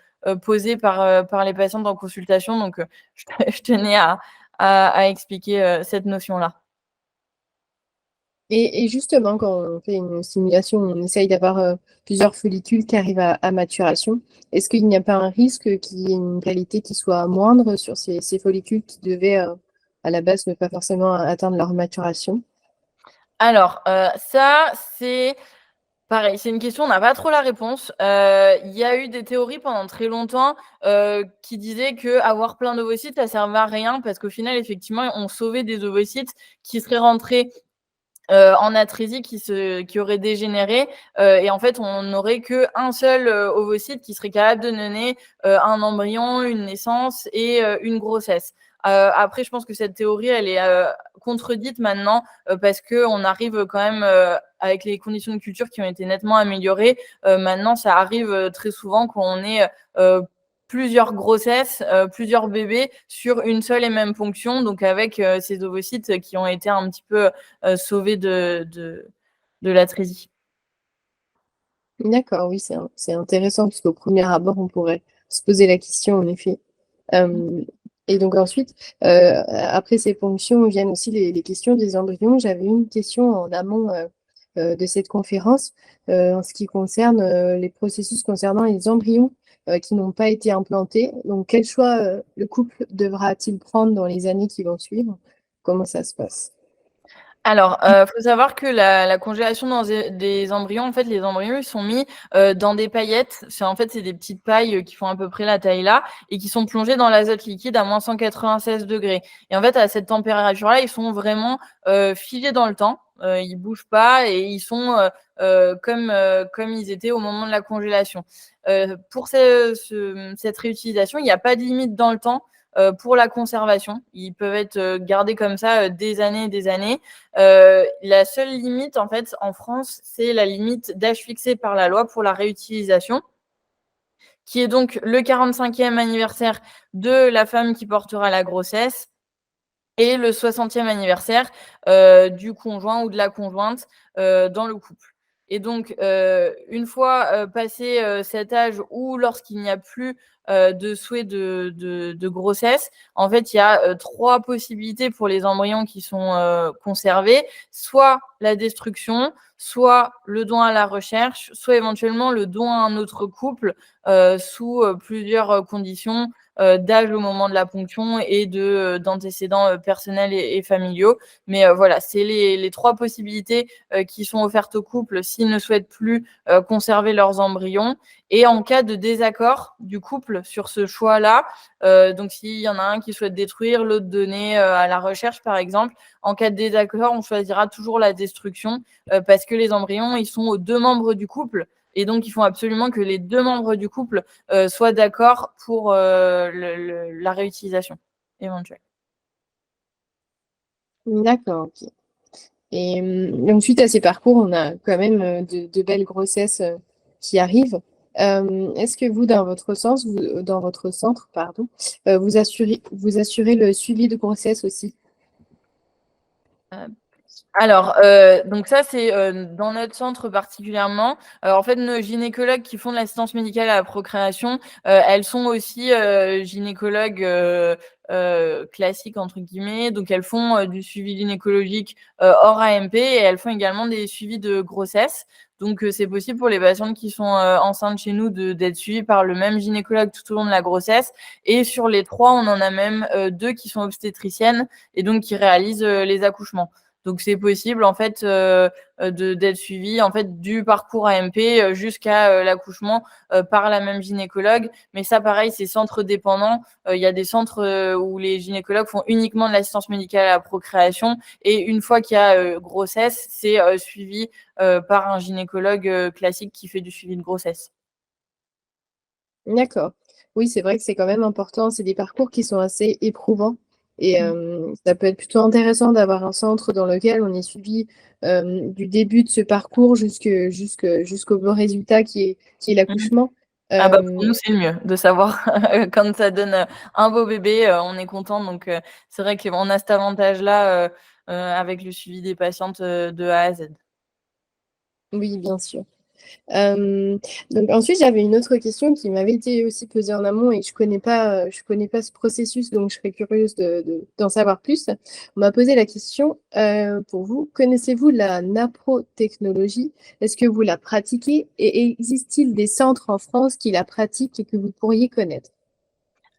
posé par les patientes en consultation. Donc je tenais à expliquer cette notion-là. Et justement, quand on fait une stimulation, on essaye d'avoir plusieurs follicules qui arrivent à maturation. Est-ce qu'il n'y a pas un risque qu'il y ait une qualité qui soit moindre sur ces follicules qui devaient, à la base, ne pas forcément atteindre leur maturation? Alors, ça, c'est pareil, c'est une question, on n'a pas trop la réponse. Il y a eu des théories pendant très longtemps qui disaient qu'avoir plein d'ovocytes, ça servait à rien parce qu'au final, effectivement, on sauvait des ovocytes qui seraient rentrés en atrésie qui aurait dégénéré et en fait, on n'aurait qu'un seul ovocyte qui serait capable de donner un embryon, une naissance et une grossesse. Après, je pense que cette théorie, elle est contredite maintenant parce qu'on arrive quand même avec les conditions de culture qui ont été nettement améliorées. Maintenant, ça arrive très souvent qu'on ait plusieurs grossesses, plusieurs bébés sur une seule et même ponction, donc avec ces ovocytes qui ont été un petit peu sauvés de l'atrésie. D'accord, oui, c'est intéressant parce qu'au premier abord, on pourrait se poser la question, en effet. Et donc ensuite, après ces ponctions viennent aussi les questions des embryons. J'avais une question en amont de cette conférence en ce qui concerne les processus concernant les embryons qui n'ont pas été implantés. Donc, quel choix le couple devra-t-il prendre dans les années qui vont suivre? Comment ça se passe? Alors, faut savoir que la congélation dans des embryons, en fait, les embryons, ils sont mis dans des paillettes. C'est des petites pailles qui font à peu près la taille là et qui sont plongées dans l'azote liquide à -196 degrés. Et en fait, à cette température-là, ils sont vraiment figés dans le temps. Ils bougent pas et ils sont comme ils étaient au moment de la congélation. Pour cette réutilisation, il n'y a pas de limite dans le temps pour la conservation. Ils peuvent être gardés comme ça des années et des années. La seule limite, en fait, en France, c'est la limite d'âge fixé par la loi pour la réutilisation, qui est donc le 45e anniversaire de la femme qui portera la grossesse et le 60e anniversaire du conjoint ou de la conjointe dans le couple. Et donc, une fois passé cet âge ou lorsqu'il n'y a plus de souhait de grossesse, en fait, il y a 3 possibilités pour les embryons qui sont conservés. Soit la destruction, soit le don à la recherche, soit éventuellement le don à un autre couple sous plusieurs conditions d'âge au moment de la ponction et d'antécédents personnels et familiaux. Mais voilà, c'est les 3 possibilités qui sont offertes aux couples s'ils ne souhaitent plus conserver leurs embryons. Et en cas de désaccord du couple sur ce choix-là, donc s'il y en a un qui souhaite détruire, l'autre donner à la recherche, par exemple, en cas de désaccord, on choisira toujours la destruction parce que les embryons, ils sont aux 2 membres du couple. Et donc, il faut absolument que les 2 membres du couple soient d'accord pour la réutilisation éventuelle. D'accord, ok. Et donc, suite à ces parcours, on a quand même de belles grossesses qui arrivent. Est-ce que vous, dans votre centre, pardon, vous assurez le suivi de grossesse aussi? Alors, donc ça, c'est dans notre centre particulièrement. En fait, nos gynécologues qui font de l'assistance médicale à la procréation, elles sont aussi gynécologues classiques entre guillemets. Donc, elles font du suivi gynécologique hors AMP et elles font également des suivis de grossesse. Donc, c'est possible pour les patientes qui sont enceintes chez nous d'être suivies par le même gynécologue tout au long de la grossesse. Et sur les 3, on en a même 2 qui sont obstétriciennes et donc qui réalisent les accouchements. Donc c'est possible en fait d'être suivi en fait du parcours AMP jusqu'à l'accouchement par la même gynécologue. Mais ça, pareil, c'est centre dépendant. Il y a des centres où les gynécologues font uniquement de l'assistance médicale à la procréation, et une fois qu'il y a grossesse, c'est suivi par un gynécologue classique qui fait du suivi de grossesse. D'accord. Oui, c'est vrai que c'est quand même important. C'est des parcours qui sont assez éprouvants et ça peut être plutôt intéressant d'avoir un centre dans lequel on est suivi, du début de ce parcours jusqu'au beau résultat qui est Mmh. l'accouchement. Ah bah, pour Hem, nous, c'est le mieux de savoir quand ça donne un beau bébé, on est content. Donc c'est vrai qu'on a cet avantage-là avec le suivi des patientes de A à Z. oui, bien sûr. Hem, donc ensuite, j'avais une autre question qui m'avait été aussi posée en amont et je connais pas ce processus, donc je serais curieuse d'en savoir plus. On m'a posé la question, pour vous, connaissez-vous la naprotechnologie? Est-ce que vous la pratiquez et existe-t-il des centres en France qui la pratiquent et que vous pourriez connaître?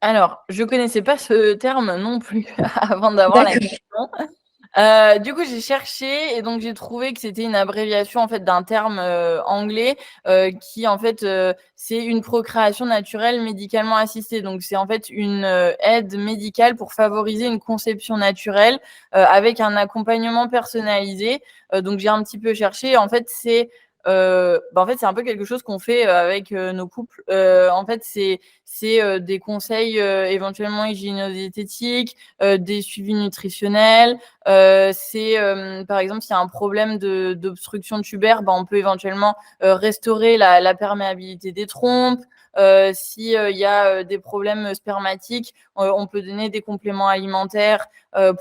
Alors, je connaissais pas ce terme non plus avant d'avoir la D'accord. question. Du coup, j'ai cherché et donc j'ai trouvé que c'était une abréviation en fait d'un terme anglais qui en fait c'est une procréation naturelle médicalement assistée. Donc c'est en fait une aide médicale pour favoriser une conception naturelle avec un accompagnement personnalisé. Donc j'ai un petit peu cherché. En fait, en fait, c'est un peu quelque chose qu'on fait avec nos couples. En fait, c'est des conseils éventuellement hygiéno-diététiques, des suivis nutritionnels. Par exemple, s'il y a un problème d'obstruction tubaire, on peut éventuellement restaurer la perméabilité des trompes. Si il y a des problèmes spermatiques, on peut donner des compléments alimentaires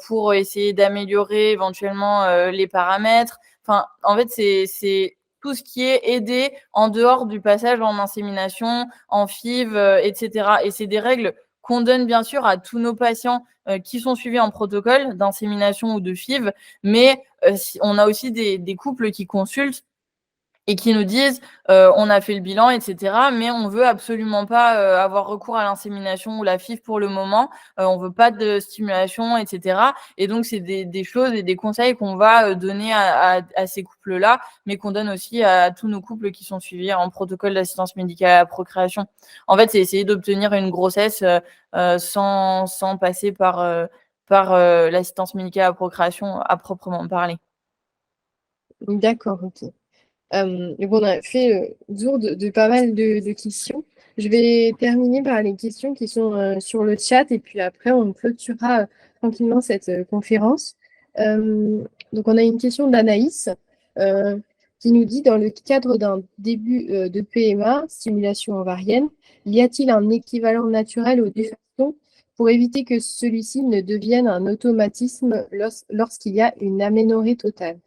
pour essayer d'améliorer éventuellement les paramètres. Enfin, en fait, c'est tout ce qui est aidé en dehors du passage en insémination, en FIV, etc. Et c'est des règles qu'on donne bien sûr à tous nos patients qui sont suivis en protocole d'insémination ou de FIV, mais on a aussi des couples qui consultent et qui nous disent on a fait le bilan, etc., mais on veut absolument pas avoir recours à l'insémination ou la FIV pour le moment, on veut pas de stimulation, etc. Et donc c'est des choses et des conseils qu'on va donner à ces couples-là, mais qu'on donne aussi à tous nos couples qui sont suivis en protocole d'assistance médicale à la procréation. En fait, c'est essayer d'obtenir une grossesse sans passer par l'assistance médicale à la procréation à proprement parler. D'accord, OK. Donc on a fait le tour de pas mal de questions. Je vais terminer par les questions qui sont sur le chat et puis après on clôturera tranquillement cette conférence. Donc on a une question d'Anaïs euh, qui nous dit, dans le cadre d'un début de PMA, stimulation ovarienne, y a-t-il un équivalent naturel au Dufaston pour éviter que celui-ci ne devienne un automatisme lorsqu'il y a une aménorrhée totale?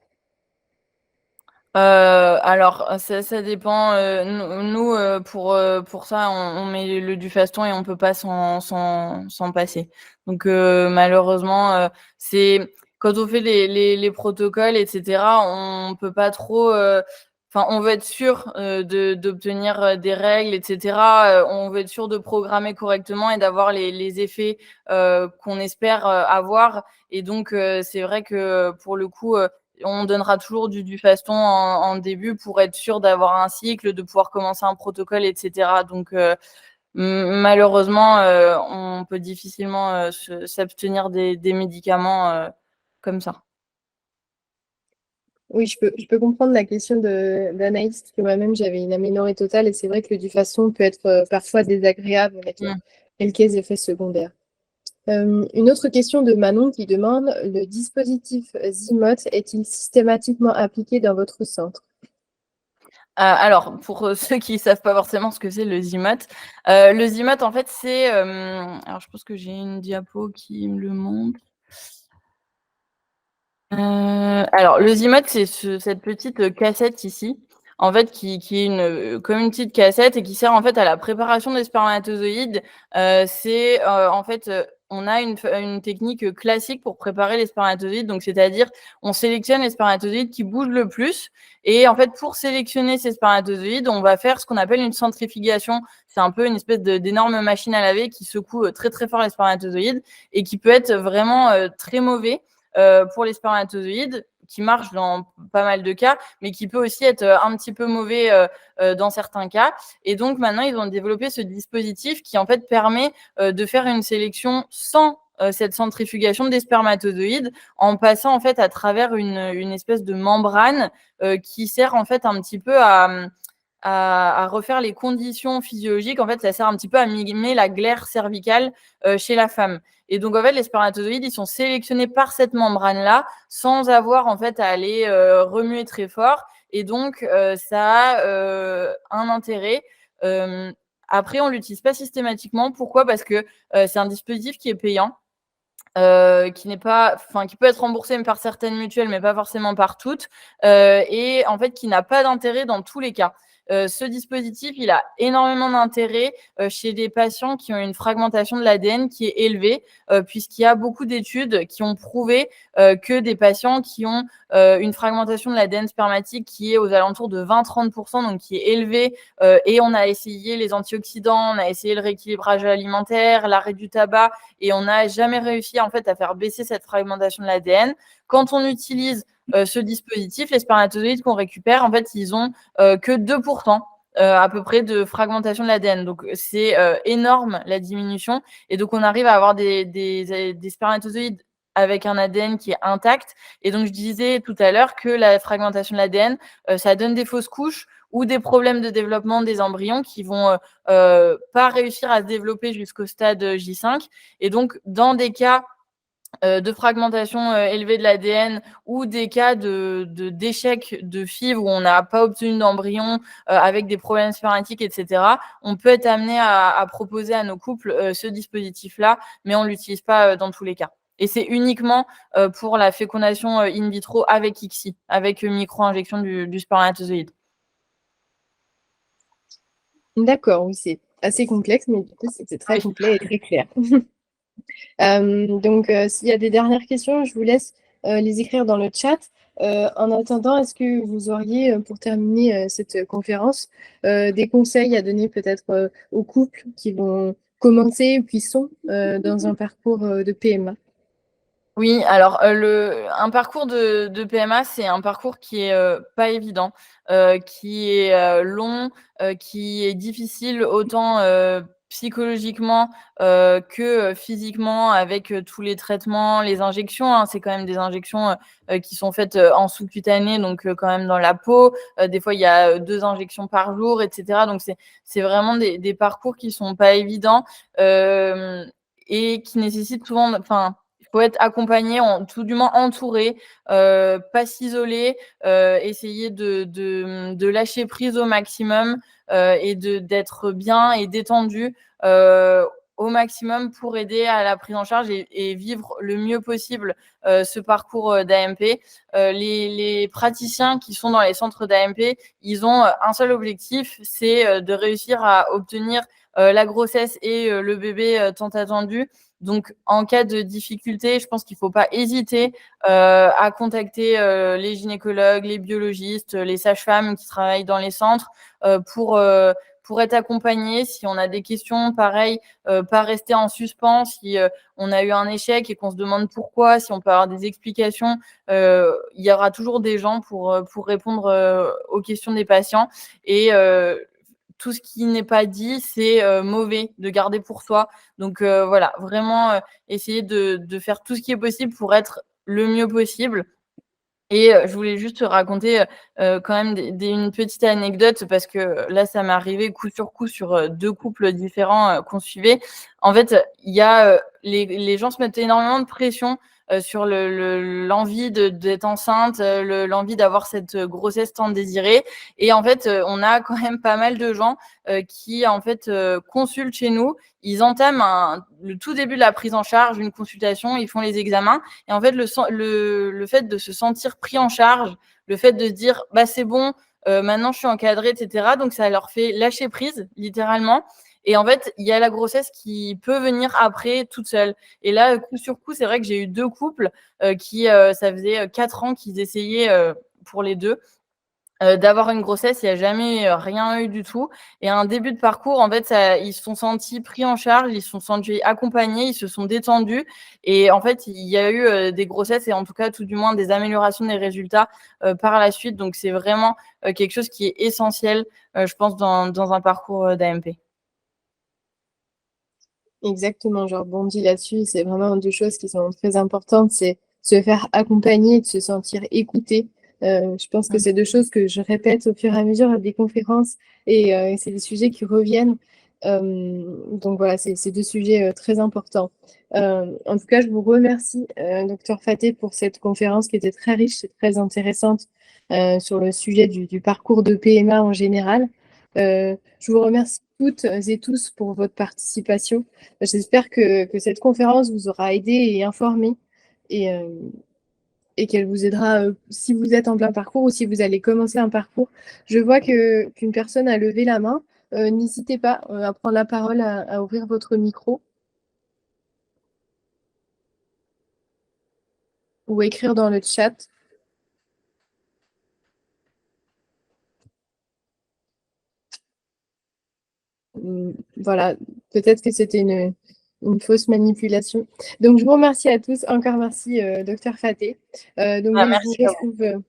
Alors ça dépend, nous, pour ça, on met le Dufaston et on peut pas s'en passer. Donc malheureusement, c'est quand on fait les protocoles et cetera, on peut pas trop, enfin, on veut être sûr, d'obtenir, des règles et cetera, on veut être sûr de programmer correctement et d'avoir les effets, qu'on espère, avoir. Et donc c'est vrai que pour le coup, on donnera toujours du Faston en début pour être sûr d'avoir un cycle, de pouvoir commencer un protocole, etc. Donc, malheureusement, on peut difficilement s'abstenir des médicaments comme ça. Oui, je peux comprendre la question d'Anaïs, parce que moi-même, j'avais une aménorrhée totale et c'est vrai que le Dufaston peut être parfois désagréable avec Mm. quelques effets secondaires. Une autre question de Manon qui demande, le dispositif Zymot est-il systématiquement appliqué dans votre centre? Alors, pour ceux qui savent pas forcément ce que c'est le Zymot, en fait, alors je pense que j'ai une diapo qui me le montre. Alors le Zymot, c'est cette petite cassette ici, en fait, qui est comme une petite cassette et qui sert, en fait, à la préparation des spermatozoïdes. En fait, on a une technique classique pour préparer les spermatozoïdes. Donc c'est-à-dire, on sélectionne les spermatozoïdes qui bougent le plus et en fait, pour sélectionner ces spermatozoïdes, on va faire ce qu'on appelle une centrifugation. C'est un peu une espèce d'énorme machine à laver qui secoue très, très fort les spermatozoïdes et qui peut être vraiment très mauvais pour les spermatozoïdes. qui marche dans pas mal de cas, mais qui peut aussi être un petit peu mauvais dans certains cas. Et donc maintenant, ils ont développé ce dispositif qui en fait permet de faire une sélection sans cette centrifugation des spermatozoïdes en passant en fait à travers une espèce de membrane qui sert en fait un petit peu à refaire les conditions physiologiques. En fait, ça sert un petit peu à mimer la glaire cervicale chez la femme. Et donc, en fait, les spermatozoïdes, ils sont sélectionnés par cette membrane-là sans avoir, en fait, à aller remuer très fort. Et donc, ça a un intérêt. Après, on ne l'utilise pas systématiquement. Pourquoi ? Parce que c'est un dispositif qui est payant. Qui n'est pas, enfin, qui peut être remboursé par certaines mutuelles, mais pas forcément par toutes, et en fait qui n'a pas d'intérêt dans tous les cas. Ce dispositif, il a énormément d'intérêt chez des patients qui ont une fragmentation de l'ADN qui est élevée, puisqu'il y a beaucoup d'études qui ont prouvé que des patients qui ont une fragmentation de l'ADN spermatique qui est aux alentours de 20-30%, donc qui est élevée, et on a essayé les antioxydants, on a essayé le rééquilibrage alimentaire, l'arrêt du tabac, et on n'a jamais réussi en fait à faire baisser cette fragmentation de l'ADN. Quand on utilise ce dispositif, les spermatozoïdes qu'on récupère, en fait, ils ont que 2% à peu près de fragmentation de l'ADN. Donc, c'est énorme la diminution. Et donc, on arrive à avoir des spermatozoïdes avec un ADN qui est intact. Et donc, je disais tout à l'heure que la fragmentation de l'ADN, ça donne des fausses couches ou des problèmes de développement des embryons qui vont pas réussir à se développer jusqu'au stade J5. Et donc, dans des cas de fragmentation élevée de l'ADN ou des cas d'échec de FIV où on n'a pas obtenu d'embryon avec des problèmes spermatiques, etc., on peut être amené à proposer à nos couples ce dispositif-là, mais on ne l'utilise pas dans tous les cas. Et c'est uniquement pour la fécondation in vitro avec ICSI, avec micro-injection du spermatozoïde. D'accord, oui, c'est assez complexe, mais du coup, c'était très complet et très clair. Donc, s'il y a des dernières questions, je vous laisse les écrire dans le chat. En attendant, est-ce que vous auriez, pour terminer cette conférence, des conseils à donner peut-être aux couples qui vont commencer puis sont dans un parcours de PMA? Oui, alors un parcours de PMA, c'est un parcours qui est pas évident, qui est long, qui est difficile autant psychologiquement que physiquement avec tous les traitements, les injections. Hein, c'est quand même des injections qui sont faites en sous-cutané, donc quand même dans la peau. Des fois, il y a 2 injections par jour, etc. Donc c'est vraiment des parcours qui sont pas évidents et qui nécessitent souvent, enfin, il faut être accompagné, tout du moins entouré, pas s'isoler, essayer de lâcher prise au maximum et d'être bien et détendu au maximum pour aider à la prise en charge et vivre le mieux possible ce parcours d'AMP. Les praticiens qui sont dans les centres d'AMP, ils ont un seul objectif, c'est de réussir à obtenir la grossesse et le bébé tant attendu. Donc, en cas de difficulté, je pense qu'il ne faut pas hésiter à contacter les gynécologues, les biologistes, les sages-femmes qui travaillent dans les centres pour être accompagné. Si on a des questions, pareil, pas rester en suspens. Si on a eu un échec et qu'on se demande pourquoi, si on peut avoir des explications, il y aura toujours des gens pour répondre aux questions des patients. Et tout ce qui n'est pas dit, c'est mauvais de garder pour soi. Donc voilà, vraiment essayer de faire tout ce qui est possible pour être le mieux possible. Et je voulais juste raconter quand même une petite anecdote parce que là, ça m'est arrivé coup sur coup sur 2 couples différents qu'on suivait. En fait, il y a les gens se mettent énormément de pression sur l'envie d'être enceinte, l'envie d'avoir cette grossesse tant désirée. Et en fait, on a quand même pas mal de gens qui en fait consultent chez nous. Ils entament le tout début de la prise en charge, une consultation, ils font les examens. Et en fait, le fait de se sentir pris en charge, le fait de se dire bah, c'est bon, maintenant je suis encadrée, etc. Donc ça leur fait lâcher prise, littéralement. Et en fait, il y a la grossesse qui peut venir après toute seule. Et là, coup sur coup, c'est vrai que j'ai eu 2 couples qui, ça faisait 4 ans qu'ils essayaient pour les 2. d'avoir une grossesse, il n'y a jamais rien eu du tout. Et un début de parcours, en fait, ils se sont sentis pris en charge, ils se sont sentis accompagnés, ils se sont détendus. Et en fait, il y a eu des grossesses et en tout cas, tout du moins, des améliorations des résultats par la suite. Donc, c'est vraiment quelque chose qui est essentiel, je pense, dans un parcours d'AMP. Exactement, je rebondis là-dessus. C'est vraiment deux choses qui sont très importantes, c'est se faire accompagner, de se sentir écouté. Je pense que c'est deux choses que je répète au fur et à mesure des conférences et c'est des sujets qui reviennent. Donc voilà, c'est deux sujets très importants. En tout cas, je vous remercie, docteur Faté, pour cette conférence qui était très riche et très intéressante sur le sujet du parcours de PMA en général. Je vous remercie toutes et tous pour votre participation. J'espère que cette conférence vous aura aidé et informé et, et qu'elle vous aidera si vous êtes en plein parcours ou si vous allez commencer un parcours. Je vois qu'une personne a levé la main. N'hésitez pas à prendre la parole, à ouvrir votre micro ou écrire dans le chat. Voilà, peut-être que c'était une fausse manipulation. Donc, je vous remercie à tous. Encore merci, docteur Faté. Donc, moi, je vous Merci à vous. retrouve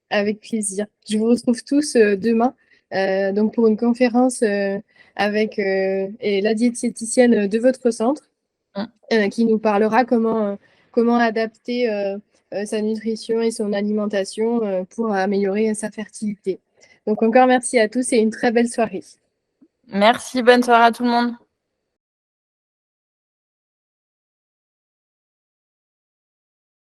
avec plaisir. Je vous retrouve tous demain donc pour une conférence avec la diététicienne de votre centre qui nous parlera comment adapter sa nutrition et son alimentation pour améliorer sa fertilité. Donc encore merci à tous et une très belle soirée. Merci, bonne soirée à tout le monde.